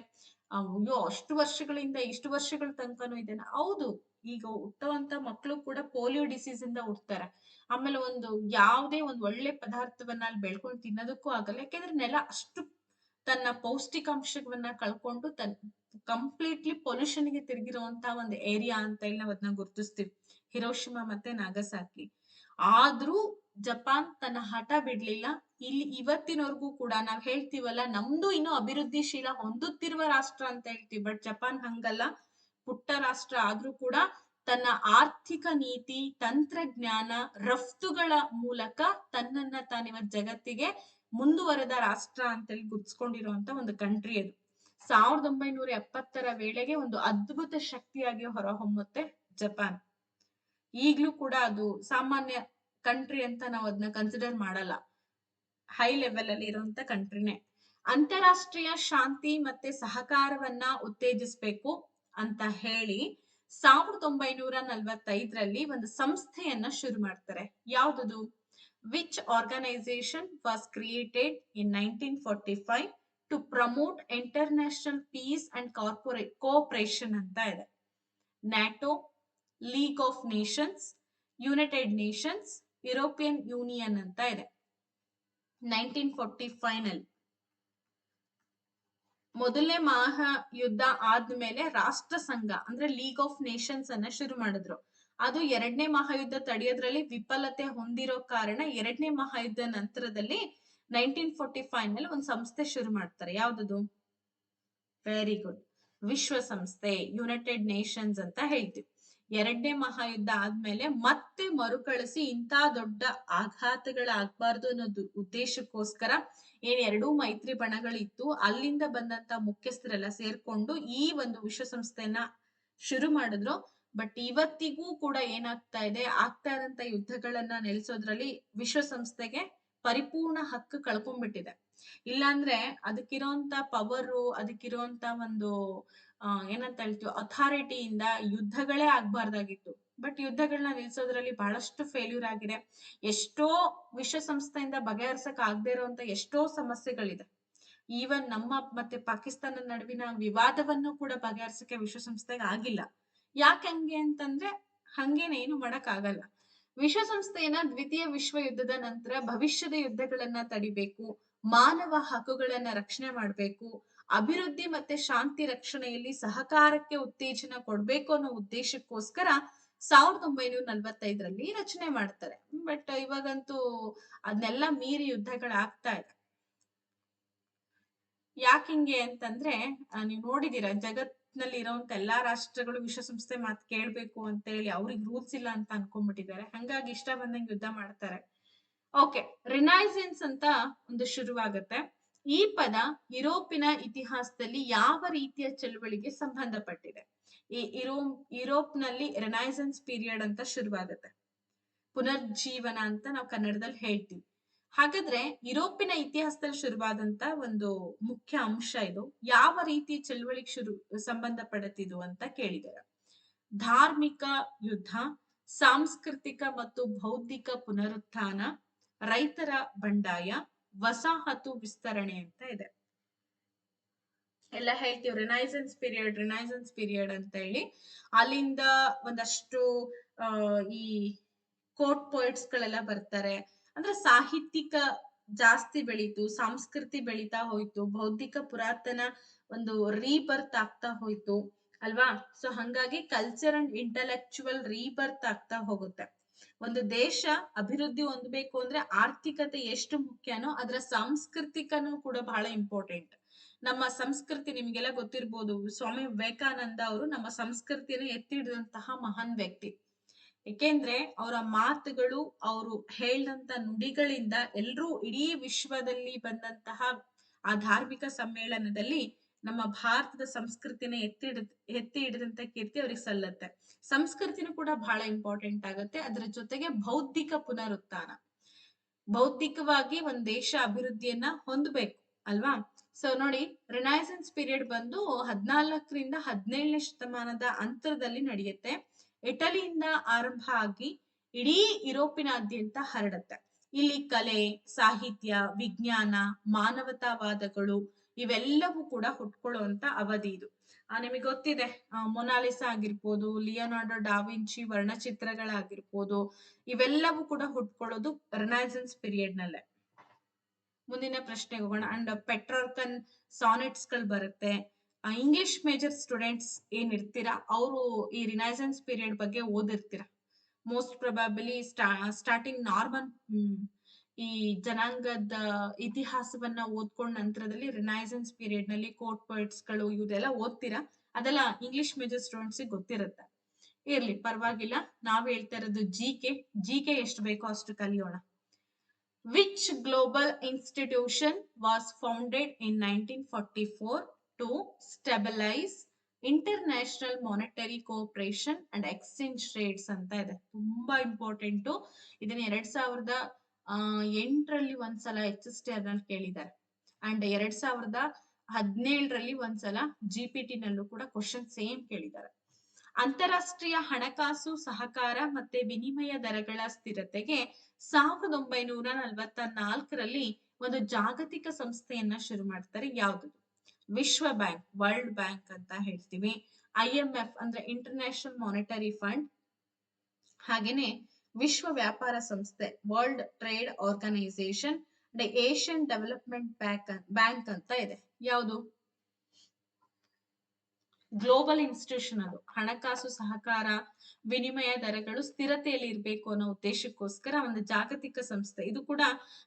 ಅಯ್ಯೋ, ಅಷ್ಟು ವರ್ಷಗಳಿಂದ, ಇಷ್ಟು ವರ್ಷಗಳ ತನಕನೂ ಇದೆನಾ? ಹೌದು. ಈಗ ಹುಟ್ಟುವಂತ ಮಕ್ಕಳು ಕೂಡ ಪೋಲಿಯೋ ಡಿಸೀಸ್ ಇಂದ ಹುಡ್ತಾರೆ. ಆಮೇಲೆ ಒಂದು ಯಾವುದೇ ಒಂದು ಒಳ್ಳೆ ಪದಾರ್ಥವನ್ನ ಅಲ್ಲಿ ಬೆಳ್ಕೊಂಡು ತಿನ್ನೋದಕ್ಕೂ ಆಗಲ್ಲ. ಯಾಕೆಂದ್ರೆ ನೆಲ ಅಷ್ಟು ತನ್ನ ಪೌಷ್ಟಿಕಾಂಶವನ್ನ ಕಳ್ಕೊಂಡು ಕಂಪ್ಲೀಟ್ಲಿ ಪೊಲ್ಯೂಷನ್ಗೆ ತಿರುಗಿರುವಂತಹ ಒಂದು ಏರಿಯಾ ಅಂತ ಹೇಳಿ ನಾವು ಅದನ್ನ ಗುರುತಿಸ್ತೀವಿ, ಹಿರೋಶಿಮಾ ಮತ್ತೆ ನಾಗಸಾಕಿ. ಆದ್ರೂ ಜಪಾನ್ ತನ್ನ ಹಠ ಬಿಡ್ಲಿಲ್ಲ. ಇಲ್ಲಿ ಇವತ್ತಿನವರೆಗೂ ಕೂಡ ನಾವ್ ಹೇಳ್ತೀವಲ್ಲ, ನಮ್ದು ಇನ್ನೂ ಅಭಿವೃದ್ಧಿಶೀಲ ಹೊಂದುತ್ತಿರುವ ರಾಷ್ಟ್ರ ಅಂತ ಹೇಳ್ತೀವಿ, ಬಟ್ ಜಪಾನ್ ಹಂಗಲ್ಲ. ಪುಟ್ಟ ರಾಷ್ಟ್ರ ಆದ್ರೂ ಕೂಡ ತನ್ನ ಆರ್ಥಿಕ ನೀತಿ, ತಂತ್ರಜ್ಞಾನ, ರಫ್ತುಗಳ ಮೂಲಕ ತನ್ನನ್ನ ತಾನಿವತ್ ಜಗತ್ತಿಗೆ ಮುಂದುವರೆದ ರಾಷ್ಟ್ರ ಅಂತೇಳಿ ಗುರ್ತಿಸ್ಕೊಂಡಿರುವಂತ ಒಂದು ಕಂಟ್ರಿ ಅದು. 1970ರ ವೇಳೆಗೆ ಒಂದು ಅದ್ಭುತ ಶಕ್ತಿಯಾಗಿ ಹೊರಹೊಮ್ಮುತ್ತೆ ಜಪಾನ್. ಈಗ್ಲೂ ಕೂಡ ಅದು ಸಾಮಾನ್ಯ ಕಂಟ್ರಿ ಅಂತ ನಾವು ಅದನ್ನ ಕನ್ಸಿಡರ್ ಮಾಡಲ್ಲ, ಹೈ ಲೆವೆಲ್ ಅಲ್ಲಿ ಇರುವಂತ ಕಂಟ್ರಿನೇ. ಅಂತಾರಾಷ್ಟ್ರೀಯ ಶಾಂತಿ ಮತ್ತೆ ಸಹಕಾರವನ್ನ ಉತ್ತೇಜಿಸ್ಬೇಕು ಅಂತ ಹೇಳಿ 1945ರಲ್ಲಿ ಒಂದು ಸಂಸ್ಥೆಯನ್ನ ಶುರು ಮಾಡ್ತಾರೆ. ಯಾವ್ದು? Which organisation was created in 1945 to promote international peace and cooperation ಅಂತ ಇದೆ. NATO, League of Nations, United Nations, European Union ಅಂತ ಇದೆ. 1945 ನಲ್ಲಿ ಮೊದಲನೇ ಮಹಾಯುದ್ಧ ಆದ್ಮೇಲೆ ರಾಷ್ಟ್ರ ಸಂಘ ಅಂದ್ರೆ ಲೀಗ್ ಆಫ್ ನೇಷನ್ಸ್ ಅನ್ನ ಶುರು ಮಾಡಿದ್ರು. ಅದು 2ನೇ ಮಹಾಯುದ್ಧ ತಡೆಯೋದ್ರಲ್ಲಿ ವಿಫಲತೆ ಹೊಂದಿರೋ ಕಾರಣ 2ನೇ ಮಹಾಯುದ್ಧ ನಂತರದಲ್ಲಿ 1945 ನಲ್ಲಿ ಒಂದು ಸಂಸ್ಥೆ ಶುರು ಮಾಡ್ತಾರೆ. ಯಾವ್ದದು? ವೆರಿ ಗುಡ್, ವಿಶ್ವಸಂಸ್ಥೆ, ಯುನೈಟೆಡ್ ನೇಷನ್ಸ್ ಅಂತ ಹೇಳ್ತೀವಿ. ಎರಡನೇ ಮಹಾಯುದ್ಧ ಆದ್ಮೇಲೆ ಮತ್ತೆ ಮರುಕಳಿಸಿ ಇಂಥ ದೊಡ್ಡ ಆಘಾತಗಳಾಗಬಾರ್ದು ಅನ್ನೋದು ಉದ್ದೇಶಕ್ಕೋಸ್ಕರ ಏನ್ ಎರಡೂ ಮೈತ್ರಿ ಬಣಗಳಿತ್ತು, ಅಲ್ಲಿಂದ ಬಂದಂತ ಮುಖ್ಯಸ್ಥರೆಲ್ಲ ಸೇರ್ಕೊಂಡು ಈ ಒಂದು ವಿಶ್ವಸಂಸ್ಥೆಯನ್ನ ಶುರು ಮಾಡಿದ್ರು. ಬಟ್ ಇವತ್ತಿಗೂ ಕೂಡ ಏನಾಗ್ತಾ ಇದೆ, ಆಗ್ತಾ ಇರೋಂತ ಯುದ್ಧಗಳನ್ನ ನಿಲ್ಸೋದ್ರಲ್ಲಿ ವಿಶ್ವಸಂಸ್ಥೆಗೆ ಪರಿಪೂರ್ಣ ಹಕ್ಕು ಕಳ್ಕೊಂಡ್ಬಿಟ್ಟಿದೆ. ಇಲ್ಲಾಂದ್ರೆ ಅದಕ್ಕಿರೋಂತ ಪವರು, ಅದಕ್ಕಿರೋಂತ ಒಂದು ಏನಂತ ಹೇಳ್ತೀವಿ ಅಥಾರಿಟಿಯಿಂದ ಯುದ್ಧಗಳೇ ಆಗ್ಬಾರ್ದಾಗಿತ್ತು. ಬಟ್ ಯುದ್ಧಗಳನ್ನ ನಿಲ್ಸೋದ್ರಲ್ಲಿ ಬಹಳಷ್ಟು ಫೇಲ್ಯೂರ್ ಆಗಿದೆ. ಎಷ್ಟೋ ವಿಶ್ವಸಂಸ್ಥೆಯಿಂದ ಬಗೆಹರಿಸಕ್ ಆಗದೆ ಇರುವಂತ ಎಷ್ಟೋ ಸಮಸ್ಯೆಗಳಿದೆ. ಈವನ್ ನಮ್ಮ ಮತ್ತೆ ಪಾಕಿಸ್ತಾನ ನಡುವಿನ ವಿವಾದವನ್ನು ಕೂಡ ಬಗೆಹರಿಸಕ್ಕೆ ವಿಶ್ವಸಂಸ್ಥೆಗೆ ಆಗಿಲ್ಲ. ಯಾಕೆ ಹಂಗೆ ಅಂತಂದ್ರೆ ಹಂಗೇನೆ ಏನು ಮಾಡಕ್ ಆಗಲ್ಲ. ವಿಶ್ವಸಂಸ್ಥೆಯನ್ನ ದ್ವಿತೀಯ ವಿಶ್ವ ಯುದ್ಧದ ನಂತರ ಭವಿಷ್ಯದ ಯುದ್ಧಗಳನ್ನ ತಡಿಬೇಕು, ಮಾನವ ಹಕ್ಕುಗಳನ್ನ ರಕ್ಷಣೆ ಮಾಡ್ಬೇಕು, ಅಭಿವೃದ್ಧಿ ಮತ್ತೆ ಶಾಂತಿ ರಕ್ಷಣೆಯಲ್ಲಿ ಸಹಕಾರಕ್ಕೆ ಉತ್ತೇಜನ ಕೊಡ್ಬೇಕು ಅನ್ನೋ ಉದ್ದೇಶಕ್ಕೋಸ್ಕರ 1945ರಲ್ಲಿ ರಚನೆ ಮಾಡ್ತಾರೆ. ಬಟ್ ಇವಾಗಂತೂ ಅದನ್ನೆಲ್ಲ ಮೀರಿ ಯುದ್ಧಗಳಾಗ್ತಾ ಇದೆ. ಯಾಕಿಂಗೆ ಅಂತಂದ್ರೆ ನೀವು ನೋಡಿದೀರಾ, ಜಗತ್ನಲ್ಲಿ ಇರೋಂತ ಎಲ್ಲಾ ರಾಷ್ಟ್ರಗಳು ವಿಶ್ವಸಂಸ್ಥೆ ಮಾತು ಕೇಳ್ಬೇಕು ಅಂತ ಹೇಳಿ ಅವ್ರಿಗೆ ರೂಲ್ಸ್ ಇಲ್ಲ ಅಂತ ಅನ್ಕೊಂಡ್ಬಿಟ್ಟಿದ್ದಾರೆ. ಹಂಗಾಗಿ ಇಷ್ಟ ಬಂದಂಗೆ ಯುದ್ಧ ಮಾಡ್ತಾರೆ. ಓಕೆ, ರಿನೈಸೆನ್ಸ್ ಅಂತ ಒಂದು ಶುರುವಾಗುತ್ತೆ. ಈ ಪದ ಯುರೋಪಿನ ಇತಿಹಾಸದಲ್ಲಿ ಯಾವ ರೀತಿಯ ಚಳುವಳಿಗೆ ಸಂಬಂಧಪಟ್ಟಿದೆ? ಈ ಯುರೋಪ್ ನಲ್ಲಿ ರಿನೈಸೆನ್ಸ್ ಪೀರಿಯಡ್ ಅಂತ ಶುರುವಾಗುತ್ತೆ. ಪುನರ್ಜೀವನ ಅಂತ ನಾವು ಕನ್ನಡದಲ್ಲಿ ಹೇಳ್ತೀವಿ. ಹಾಗಾದ್ರೆ ಯುರೋಪಿನ ಇತಿಹಾಸದಲ್ಲಿ ಶುರುವಾದಂತ ಒಂದು ಮುಖ್ಯ ಅಂಶ ಇದು. ಯಾವ ರೀತಿ ಚಳುವಳಿಗೆ ಸಂಬಂಧಪಡುತ್ತಿದ್ದು ಅಂತ ಕೇಳಿದ್ದಾರೆ. ಧಾರ್ಮಿಕ ಯುದ್ಧ, ಸಾಂಸ್ಕೃತಿಕ ಮತ್ತು ಬೌದ್ಧಿಕ ಪುನರುತ್ಥಾನ, ರೈತರ ಬಂಡಾಯ, ವಸಾಹತು ವಿಸ್ತರಣೆ ಅಂತ ಇದೆ. ಎಲ್ಲ ಹೇಳ್ತೀವಿ ರಿನೈಸೆನ್ಸ್ ಪೀರಿಯಡ್ ಅಂತ ಹೇಳಿ. ಅಲ್ಲಿಂದ ಒಂದಷ್ಟು ಈ ಕೋರ್ಟ್ ಪೋಯಿಟ್ಸ್ ಗಳೆಲ್ಲ ಬರ್ತಾರೆ. ಅಂದ್ರೆ ಸಾಹಿತ್ಯಿಕ ಜಾಸ್ತಿ ಬೆಳೀತು, ಸಂಸ್ಕೃತಿ ಬೆಳೀತಾ ಹೋಯ್ತು, ಬೌದ್ಧಿಕ ಪುರಾತನ ಒಂದು ರೀಬರ್ತ್ ಆಗ್ತಾ ಹೋಯ್ತು ಅಲ್ವಾ. ಸೊ ಹಂಗಾಗಿ ಕಲ್ಚರ್ ಅಂಡ್ ಇಂಟೆಲೆಕ್ಚುವಲ್ ರೀಬರ್ತ್ ಆಗ್ತಾ ಹೋಗುತ್ತೆ. ಒಂದು ದೇಶ ಅಭಿವೃದ್ಧಿ ಹೊಂದಬೇಕು ಅಂದ್ರೆ ಆರ್ಥಿಕತೆ ಎಷ್ಟು ಮುಖ್ಯನೋ ಅದರ ಸಾಂಸ್ಕೃತಿಕನೂ ಕೂಡ ಬಹಳ ಇಂಪಾರ್ಟೆಂಟ್. ನಮ್ಮ ಸಂಸ್ಕೃತಿ ನಿಮ್ಗೆಲ್ಲ ಗೊತ್ತಿರ್ಬೋದು, ಸ್ವಾಮಿ ವಿವೇಕಾನಂದ ಅವರು ನಮ್ಮ ಸಂಸ್ಕೃತಿಯನ್ನು ಎತ್ತಿ ಹಿಡಿದಂತಹ ಮಹಾನ್ ವ್ಯಕ್ತಿ. ಏಕೆಂದ್ರೆ ಅವರ ಮಾತುಗಳು, ಅವರು ಹೇಳಿದಂತ ನುಡಿಗಳಿಂದ ಎಲ್ರೂ ಇಡೀ ವಿಶ್ವದಲ್ಲಿ ಬಂದಂತಹ ಆ ಧಾರ್ಮಿಕ ಸಮ್ಮೇಳನದಲ್ಲಿ ನಮ್ಮ ಭಾರತದ ಸಂಸ್ಕೃತಿನ ಎತ್ತಿ ಹಿಡಿದಂತ ಕೀರ್ತಿ ಅವ್ರಿಗೆ ಸಲ್ಲತ್ತೆ. ಸಂಸ್ಕೃತಿನೂ ಕೂಡ ಬಹಳ ಇಂಪಾರ್ಟೆಂಟ್ ಆಗುತ್ತೆ. ಅದರ ಜೊತೆಗೆ ಬೌದ್ಧಿಕ ಪುನರುತ್ಥಾನ, ಬೌದ್ಧಿಕವಾಗಿ ಒಂದ್ ದೇಶ ಅಭಿವೃದ್ಧಿಯನ್ನ ಹೊಂದಬೇಕು ಅಲ್ವಾ. ಸೊ ನೋಡಿ, ರಿನೈಸೆನ್ಸ್ ಪೀರಿಯಡ್ ಬಂದು 14ರಿಂದ 17ನೇ ಶತಮಾನದ ಅಂತರದಲ್ಲಿ ನಡೆಯುತ್ತೆ. ಇಟಲಿಯಿಂದ ಆರಂಭ ಆಗಿ ಇಡೀ ಯುರೋಪಿನಾದ್ಯಂತ ಹರಡುತ್ತೆ. ಇಲ್ಲಿ ಕಲೆ, ಸಾಹಿತ್ಯ, ವಿಜ್ಞಾನ, ಮಾನವತಾವಾದಗಳು ಇವೆಲ್ಲವೂ ಕೂಡ ಹುಟ್ಕೊಳ್ಳುವಂತ ಅವಧಿ ಇದು. ನಿಮಗೆ ಗೊತ್ತಿದೆ, ಮೊನಾಲಿಸಾ ಆಗಿರ್ಬೋದು, ಲಿಯೋನಾರ್ಡೋ ಡಾವಿಂಚಿ ವರ್ಣಚಿತ್ರಗಳಾಗಿರ್ಬೋದು, ಇವೆಲ್ಲವೂ ಕೂಡ ಹುಟ್ಕೊಳ್ಳೋದು ರಿನೈಸೆನ್ಸ್ ಪೀರಿಯಡ್ ನಲ್ಲೇ. ಮುಂದಿನ ಪ್ರಶ್ನೆಗೆ ಹೋಗೋಣ. ಅಂಡ್ ಪೆಟ್ರಾರ್ಕನ್ ಸಾನೆಟ್ಸ್ ಗಳು ಬರುತ್ತೆ. ಇಂಗ್ಲಿಷ್ ಮೇಜರ್ ಸ್ಟೂಡೆಂಟ್ಸ್ ಏನ್ ಇರ್ತೀರಾ ಅವರು ಈ ರಿನೈಸೆನ್ಸ್ ಪೀರಿಯಡ್ ಬಗ್ಗೆ ಓದಿರ್ತೀರಾ. ಮೋಸ್ಟ್ ಪ್ರೊಬಾಬಲಿ ಸ್ಟಾರ್ಟಿಂಗ್ ನಾರ್ಮನ್ ಈ ಜನಾಂಗದ ಇತಿಹಾಸವನ್ನ ಓದ್ಕೊಂಡ ನಂತರದಲ್ಲಿ ರಿನೈಸೆನ್ಸ್ ಪೀರಿಯಡ್ ನಲ್ಲಿ ಕೋರ್ಟ್ ಪೋಯಿಟ್ಸ್ ಗಳು ಇವರೆಲ್ಲ ಓದ್ತೀರಾ. ಅದೆಲ್ಲ ಇಂಗ್ಲಿಷ್ ಮೇಜರ್ ಸ್ಟೂಡೆಂಟ್ಸ್ ಗೊತ್ತಿರುತ್ತೆ. ಇರ್ಲಿ ಪರವಾಗಿಲ್ಲ, ನಾವ್ ಹೇಳ್ತಾ ಇರೋದು ಜಿ ಕೆ ಎಷ್ಟು ಬೇಕೋ ಅಷ್ಟು ಕಲಿಯೋಣ. Which global institution was founded in 1944 to stabilize international monetary cooperation and exchange rates ಅಂತ ಇದೆ. ತುಂಬಾ ಇಂಪಾರ್ಟೆಂಟ್. ಇದನ್ನ 2008ರಲ್ಲಿ ಒಂದ್ಸಲ HST ಅದ್ರಲ್ಲಿ ಕೇಳಿದ್ದಾರೆ. ಅಂಡ್ 2017ರಲ್ಲಿ ಒಂದ್ಸಲ GPT ನಲ್ಲೂ ಕೂಡ ಕ್ವಶನ್ ಸೇಮ್ ಕೇಳಿದ್ದಾರೆ. ಅಂತಾರಾಷ್ಟ್ರೀಯ ಹಣಕಾಸು ಸಹಕಾರ ಮತ್ತೆ ವಿನಿಮಯ ದರಗಳ ಸ್ಥಿರತೆಗೆ 1944ರಲ್ಲಿ ಒಂದು ಜಾಗತಿಕ ಸಂಸ್ಥೆಯನ್ನ ಶುರು ಮಾಡ್ತಾರೆ. ಯಾವುದು? ವಿಶ್ವ ಬ್ಯಾಂಕ್, ವರ್ಲ್ಡ್ ಬ್ಯಾಂಕ್ ಅಂತ ಹೇಳ್ತೀವಿ. IMF ಅಂದ್ರೆ ಇಂಟರ್ನ್ಯಾಷನಲ್ ಮಾನಿಟರಿ ಫಂಡ್, ಹಾಗೇನೆ ವಿಶ್ವ ವ್ಯಾಪಾರ ಸಂಸ್ಥೆ world trade organisation, Asian development bank ಅಂತ ಇದೆ. ಯಾವುದು? ಗ್ಲೋಬಲ್ ಇನ್ಸ್ಟಿಟ್ಯೂಷನ್, ಅದು ಹಣಕಾಸು ಸಹಕಾರ ವಿನಿಮಯ ದರಗಳು ಸ್ಥಿರತೆಯಲ್ಲಿ ಇರಬೇಕು ಅನ್ನೋ ಉದ್ದೇಶಕ್ಕೋಸ್ಕರ ಒಂದು ಜಾಗತಿಕ ಸಂಸ್ಥೆ. ಇದು ಕೂಡ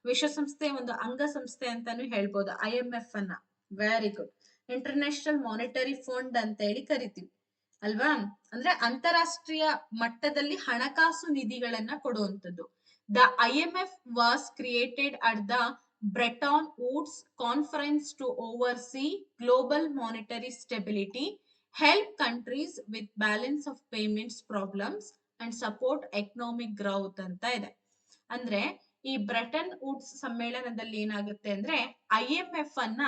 ವಿಶ್ವಸಂಸ್ಥೆಯ ಒಂದು ಅಂಗಸಂಸ್ಥೆ ಅಂತಾನು ಹೇಳ್ಬೋದು IMF ಅನ್ನ. Very good. International monetary fund ಅಂತ ಹೇಳಿ ಕರಿತೀವಿ ಅಲ್ವಾ? ಅಂದ್ರೆ ಅಂತಾರಾಷ್ಟ್ರೀಯ ಮಟ್ಟದಲ್ಲಿ ಹಣಕಾಸು ನಿಧಿಗಳನ್ನ ಕೊಡುವಂಥದ್ದು. The IMF was created at the Bretton Woods conference to oversee global monetary stability, help countries with balance of payments problems and support economic growth ಅಂತ ಇದೆ. ಅಂದ್ರೆ ಈ ಬ್ರೆಟನ್ ವುಡ್ಸ್ ಸಮ್ಮೇಳನದಲ್ಲಿ ಏನಾಗುತ್ತೆ ಅಂದ್ರೆ IMF ಅನ್ನ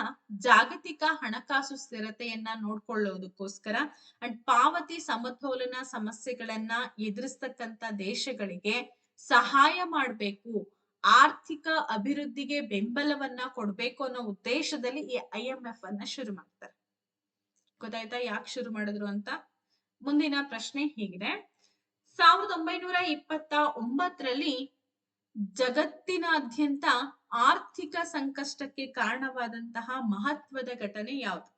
ಜಾಗತಿಕ ಹಣಕಾಸು ಸ್ಥಿರತೆಯನ್ನ ನೋಡ್ಕೊಳ್ಳೋದಕ್ಕೋಸ್ಕರ ಅಂಡ್ ಪಾವತಿ ಸಮತೋಲನ ಸಮಸ್ಯೆಗಳನ್ನ ಎದುರಿಸ್ತಕ್ಕಂತ ದೇಶಗಳಿಗೆ ಸಹಾಯ ಮಾಡಬೇಕು, ಆರ್ಥಿಕ ಅಭಿವೃದ್ಧಿಗೆ ಬೆಂಬಲವನ್ನ ಕೊಡ್ಬೇಕು ಅನ್ನೋ ಉದ್ದೇಶದಲ್ಲಿ ಈ IMF ಅನ್ನ ಶುರು ಮಾಡ್ತಾರೆ. ಗೊತ್ತಾಯ್ತಾ ಯಾಕೆ ಶುರು ಮಾಡಿದ್ರು ಅಂತ? ಮುಂದಿನ ಪ್ರಶ್ನೆ ಹೀಗಿದೆ. 1929ರಲ್ಲಿ ಜಗತ್ತಿನಾದ್ಯಂತ ಆರ್ಥಿಕ ಸಂಕಷ್ಟಕ್ಕೆ ಕಾರಣವಾದಂತಹ ಮಹತ್ವದ ಘಟನೆ ಯಾವುದು?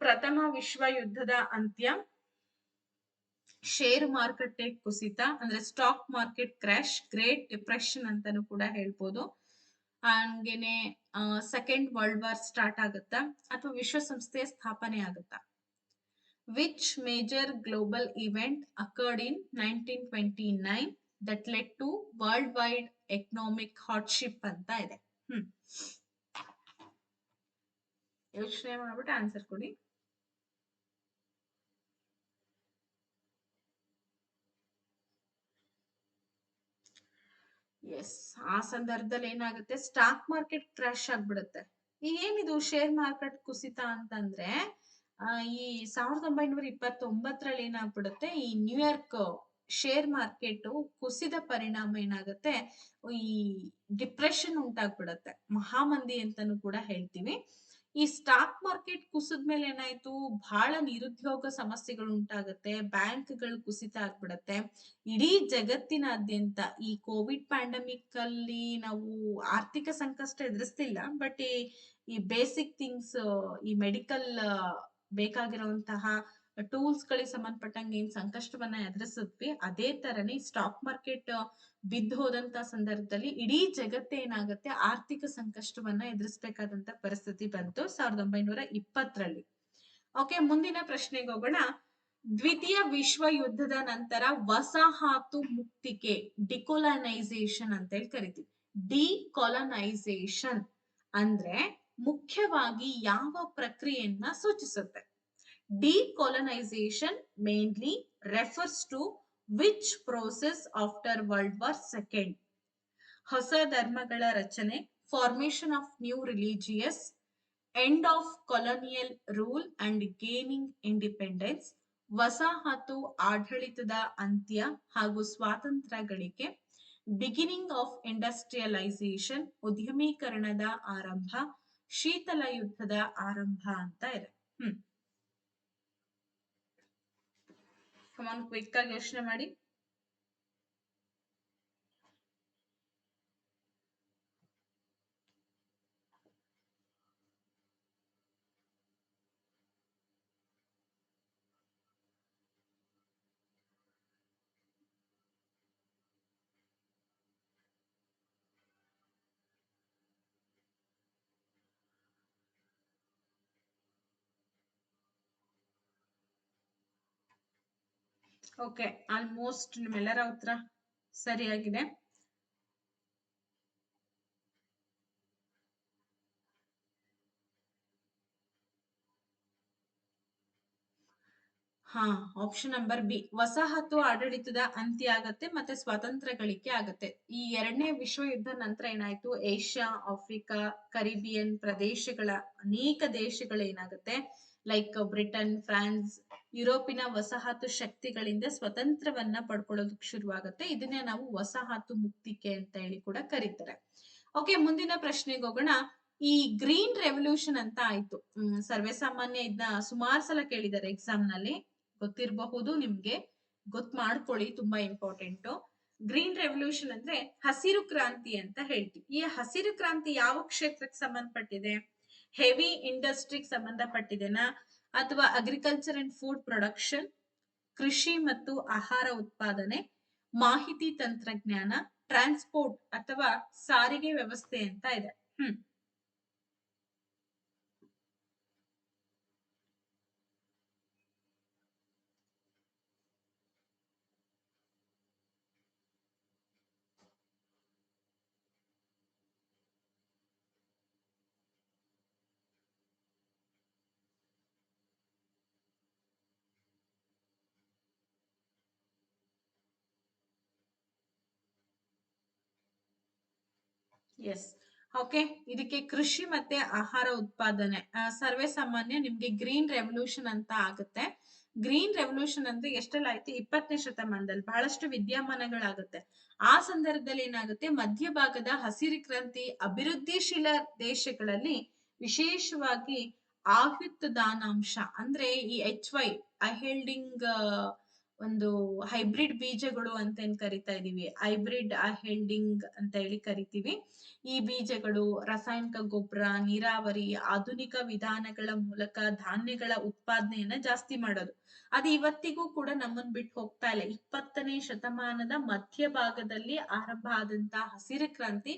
ಪ್ರಥಮ ವಿಶ್ವ ಯುದ್ಧದ ಅಂತ್ಯ, ಶೇರ್ ಮಾರುಕಟ್ಟೆ ಕುಸಿತ ಅಂದ್ರೆ stock market crash, great depression ಅಂತಾನು ಕೂಡ ಹೇಳ್ಬೋದು, ಹಂಗೇನೆ ಸೆಕೆಂಡ್ ವರ್ಲ್ಡ್ ವಾರ್ ಸ್ಟಾರ್ಟ್ ಆಗುತ್ತಾ ಅಥವಾ ವಿಶ್ವಸಂಸ್ಥೆಯ ಸ್ಥಾಪನೆ ಆಗುತ್ತಾ? Which major global event occurred in 1929 that led to worldwide economic hardship ಅಂತ ಇದೆ. ಯೋಚನೆ ಮಾಡ್ಬಿಟ್ಟು ಆನ್ಸರ್ ಕೊಡಿ. ಎಸ್, ಆ ಸಂದರ್ಭದಲ್ಲಿ ಏನಾಗುತ್ತೆ, ಸ್ಟಾಕ್ ಮಾರ್ಕೆಟ್ ಕ್ರಾಶ್ ಆಗ್ಬಿಡುತ್ತೆ. ಏನಿದು ಶೇರ್ ಮಾರ್ಕೆಟ್ ಕುಸಿತ ಅಂತಂದ್ರೆ ಈ 1929ರಲ್ಲಿ ಏನಾಗ್ಬಿಡುತ್ತೆ, ಈ ನ್ಯೂಯಾರ್ಕ್ ಶೇರ್ ಮಾರ್ಕೆಟ್ ಕುಸಿದ ಪರಿಣಾಮ ಏನಾಗುತ್ತೆ, ಈ ಡಿಪ್ರೆಷನ್ ಉಂಟಾಗ್ಬಿಡತ್ತೆ, ಮಹಾಮಂದಿ ಅಂತಾನು ಕೂಡ ಹೇಳ್ತೀವಿ. ಈ ಸ್ಟಾಕ್ ಮಾರ್ಕೆಟ್ ಕುಸಿದ್ಮೇಲೆ ಏನಾಯ್ತು, ಬಹಳ ನಿರುದ್ಯೋಗ ಸಮಸ್ಯೆಗಳು ಉಂಟಾಗತ್ತೆ, ಬ್ಯಾಂಕ್ಗಳು ಕುಸಿತ ಆಗ್ಬಿಡತ್ತೆ. ಇಡೀ ಜಗತ್ತಿನಾದ್ಯಂತ ಈ ಕೋವಿಡ್ ಪ್ಯಾಂಡಮಿಕ್ ಅಲ್ಲಿ ನಾವು ಆರ್ಥಿಕ ಸಂಕಷ್ಟ ಎದುರಿಸ್ತಿಲ್ಲ, ಬಟ್ ಈ ಬೇಸಿಕ್ ಥಿಂಗ್ಸ್, ಈ ಮೆಡಿಕಲ್ ಬೇಕಾಗಿರುವಂತಹ ಟೂಲ್ಸ್ ಗಳಿಗೆ ಸಂಬಂಧಪಟ್ಟಂಗೆ ಏನ್ ಸಂಕಷ್ಟವನ್ನ ಎದುರಿಸಿದ್ವಿ, ಅದೇ ತರನೇ ಸ್ಟಾಕ್ ಮಾರ್ಕೆಟ್ ಬಿದ್ದು ಹೋದಂತ ಸಂದರ್ಭದಲ್ಲಿ ಇಡೀ ಜಗತ್ತೇ ಏನಾಗುತ್ತೆ, ಆರ್ಥಿಕ ಸಂಕಷ್ಟವನ್ನ ಎದುರಿಸಬೇಕಾದಂತ ಪರಿಸ್ಥಿತಿ ಬಂತು 1920ರಲ್ಲಿ. ಓಕೆ, ಮುಂದಿನ ಪ್ರಶ್ನೆಗೆ ಹೋಗೋಣ. ದ್ವಿತೀಯ ವಿಶ್ವ ಯುದ್ಧದ ನಂತರ ವಸಾಹತು ಮುಕ್ತಿಗೆ ಡಿಕೊಲನೈಸೇಷನ್ ಅಂತ ಹೇಳಿ ಕರಿತೀವಿ. ಡಿಕೊಲನೈಸೇಷನ್ ಅಂದ್ರೆ ಮುಖ್ಯವಾಗಿ ಯಾವ ಪ್ರಕ್ರಿಯೆಯನ್ನ ಸೂಚಿಸುತ್ತೆ? Decolonisation mainly refers to which process after world war second? ಹೊಸ ಧರ್ಮಗಳ ರಚನೆ, formation of new religious, end of colonial rule and gaining independence, ವಸಾಹತು ಆಡಳಿತದ ಅಂತ್ಯ ಹಾಗೂ ಸ್ವಾತಂತ್ರ್ಯ ಗಳಿಕೆ, ಬಿಗಿನಿಂಗ್ ಆಫ್ ಇಂಡಸ್ಟ್ರಿಯಲೈಸೇಷನ್, ಉದ್ಯಮೀಕರಣದ ಆರಂಭ, ಶೀತಲ ಯುದ್ಧದ ಆರಂಭ ಅಂತ ಇದೆ. ಕಮಾನ್, ಕ್ವಿಕ್ ಆಗಿ ಯೋಚನೆ ಮಾಡಿ. ಓಕೆ, ಆಲ್ಮೋಸ್ಟ್ ನಿಮ್ಮೆಲ್ಲರ ಉತ್ತರ ಸರಿಯಾಗಿದೆ. ಆಪ್ಷನ್ ನಂಬರ್ ಬಿ, ವಸಾಹತು ಆಡಳಿತದ ಅಂತ್ಯ ಆಗತ್ತೆ ಮತ್ತೆ ಸ್ವಾತಂತ್ರ್ಯ ಗಳಿಕೆ ಆಗತ್ತೆ. ಈ ಎರಡನೇ ವಿಶ್ವ ಯುದ್ಧ ನಂತರ ಏನಾಯ್ತು, ಏಷ್ಯಾ, ಆಫ್ರಿಕಾ, ಕರಿಬಿಯನ್ ಪ್ರದೇಶಗಳ ಅನೇಕ ದೇಶಗಳೇನಾಗುತ್ತೆ, ಲೈಕ್ ಬ್ರಿಟನ್, ಫ್ರಾನ್ಸ್, ಯುರೋಪಿನ ವಸಾಹತು ಶಕ್ತಿಗಳಿಂದ ಸ್ವತಂತ್ರವನ್ನ ಪಡ್ಕೊಳ್ಳೋದಕ್ಕೆ ಶುರುವಾಗುತ್ತೆ. ಇದನ್ನೇ ನಾವು ವಸಾಹತು ಮುಕ್ತಿಕೆ ಅಂತ ಹೇಳಿ ಕೂಡ ಕರೀತಾರೆ. ಓಕೆ, ಮುಂದಿನ ಪ್ರಶ್ನೆಗೆ ಹೋಗೋಣ. ಈ ಗ್ರೀನ್ ರೆವಲ್ಯೂಷನ್ ಅಂತ ಆಯ್ತು, ಸರ್ವೇ ಸಾಮಾನ್ಯ ಇದನ್ನ ಸುಮಾರು ಸಲ ಕೇಳಿದ್ದಾರೆ ಎಕ್ಸಾಮ್ ನಲ್ಲಿ, ಗೊತ್ತಿರಬಹುದು ನಿಮ್ಗೆ, ಗೊತ್ತು ಮಾಡ್ಕೊಳ್ಳಿ, ತುಂಬಾ ಇಂಪಾರ್ಟೆಂಟ್. ಗ್ರೀನ್ ರೆವಲ್ಯೂಷನ್ ಅಂದ್ರೆ ಹಸಿರು ಕ್ರಾಂತಿ ಅಂತ ಹೇಳ್ತೀವಿ. ಈ ಹಸಿರು ಕ್ರಾಂತಿ ಯಾವ ಕ್ಷೇತ್ರಕ್ಕೆ ಸಂಬಂಧಪಟ್ಟಿದೆ? ಹೆವಿ ಇಂಡಸ್ಟ್ರಿಗೆ ಸಂಬಂಧಪಟ್ಟಿದೆನಾ, ಅಥವಾ ಅಗ್ರಿಕಲ್ಚರ್ ಅಂಡ್ ಫುಡ್ ಪ್ರೊಡಕ್ಷನ್, ಕೃಷಿ ಮತ್ತು ಆಹಾರ ಉತ್ಪಾದನೆ, ಮಾಹಿತಿ ತಂತ್ರಜ್ಞಾನ, ಟ್ರಾನ್ಸ್ಪೋರ್ಟ್ ಅಥವಾ ಸಾರಿಗೆ ವ್ಯವಸ್ಥೆ ಅಂತ ಇದೆ. Yes, okay. ಇದಕ್ಕೆ ಕೃಷಿ ಮತ್ತೆ ಆಹಾರ ಉತ್ಪಾದನೆ ಸರ್ವೇ ಸಾಮಾನ್ಯ ನಿಮ್ಗೆ ಗ್ರೀನ್ ರೆವಲ್ಯೂಷನ್ ಅಂತ ಆಗುತ್ತೆ. ಗ್ರೀನ್ ರೆವಲ್ಯೂಷನ್ ಅಂದ್ರೆ ಎಷ್ಟೆಲ್ಲ ಆಯ್ತು, 20ನೇ ಶತಮಾನದಲ್ಲಿ ಬಹಳಷ್ಟು ವಿದ್ಯಮಾನಗಳಾಗುತ್ತೆ. ಆ ಸಂದರ್ಭದಲ್ಲಿ ಏನಾಗುತ್ತೆ, ಮಧ್ಯಭಾಗದ ಹಸಿರು ಕ್ರಾಂತಿ ಅಭಿವೃದ್ಧಿಶೀಲ ದೇಶಗಳಲ್ಲಿ ವಿಶೇಷವಾಗಿ ಆಹುತ್ ದಾನಾಂಶ ಅಂದ್ರೆ ಈ HY ಅಹೆಲ್ಡಿಂಗ್ ಒಂದು ಹೈಬ್ರಿಡ್ ಬೀಜಗಳು ಅಂತ ಏನ್ ಕರಿತಾ ಇದೀವಿ, ಹೈಬ್ರಿಡ್ ಅಹೆಲ್ಡಿಂಗ್ ಅಂತ ಹೇಳಿ ಕರಿತೀವಿ. ಈ ಬೀಜಗಳು ರಾಸಾಯನಿಕ ಗೊಬ್ಬರ, ನೀರಾವರಿ, ಆಧುನಿಕ ವಿಧಾನಗಳ ಮೂಲಕ ಧಾನ್ಯಗಳ ಉತ್ಪಾದನೆಯನ್ನ ಜಾಸ್ತಿ ಮಾಡೋದು. ಅದು ಇವತ್ತಿಗೂ ಕೂಡ ನಮ್ಮನ್ ಬಿಟ್ಟು ಹೋಗ್ತಾ ಇಲ್ಲ. 20ನೇ ಶತಮಾನದ ಮಧ್ಯಭಾಗದಲ್ಲಿ ಆರಂಭ ಆದಂತಹ ಹಸಿರು ಕ್ರಾಂತಿ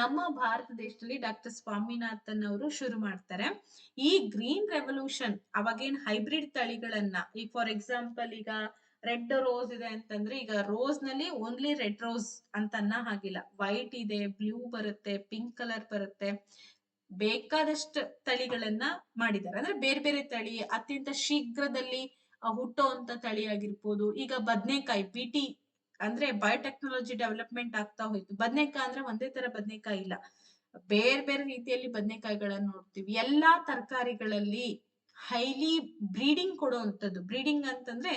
ನಮ್ಮ ಭಾರತ ದೇಶದಲ್ಲಿ ಡಾಕ್ಟರ್ ಸ್ವಾಮಿನಾಥನ್ ಅವರು ಶುರು ಮಾಡ್ತಾರೆ. ಈ ಗ್ರೀನ್ ರೆವಲ್ಯೂಷನ್ ಅವಾಗೇನ್ ಹೈಬ್ರಿಡ್ ತಳಿಗಳನ್ನ, ಈಗ ಫಾರ್ ಎಕ್ಸಾಂಪಲ್ ಈಗ ರೆಡ್ ರೋಸ್ ಇದೆ ಅಂತಂದ್ರೆ, ಈಗ ರೋಸ್ ನಲ್ಲಿ ಓನ್ಲಿ ರೆಡ್ ರೋಸ್ ಅಂತನ್ನ ಹಾಗಿಲ್ಲ, ವೈಟ್ ಇದೆ, ಬ್ಲೂ ಬರುತ್ತೆ, ಪಿಂಕ್ ಕಲರ್ ಬರುತ್ತೆ, ಬೇಕಾದಷ್ಟು ತಳಿಗಳನ್ನ ಮಾಡಿದ್ದಾರೆ. ಅಂದ್ರೆ ಬೇರೆ ಬೇರೆ ತಳಿ ಅತ್ಯಂತ ಶೀಘ್ರದಲ್ಲಿ ಹುಟ್ಟೋ ಅಂತ ತಳಿ ಆಗಿರ್ಬೋದು. ಈಗ ಬದ್ನೆಕಾಯಿ BT ಅಂದ್ರೆ ಬಯೋಟೆಕ್ನಾಲಜಿ ಡೆವಲಪ್ಮೆಂಟ್ ಆಗ್ತಾ ಹೋಯ್ತು. ಬದ್ನೆಕಾಯಿ ಅಂದ್ರೆ ಒಂದೇ ತರ ಬದ್ನೆಕಾಯಿ ಇಲ್ಲ, ಬೇರೆ ಬೇರೆ ರೀತಿಯಲ್ಲಿ ಬದ್ನೆಕಾಯಿಗಳನ್ನ ನೋಡ್ತೀವಿ. ಎಲ್ಲಾ ತರಕಾರಿಗಳಲ್ಲಿ ಹೈಲಿ ಬ್ರೀಡಿಂಗ್ ಕೊಡುವಂಥದ್ದು. ಬ್ರೀಡಿಂಗ್ ಅಂತಂದ್ರೆ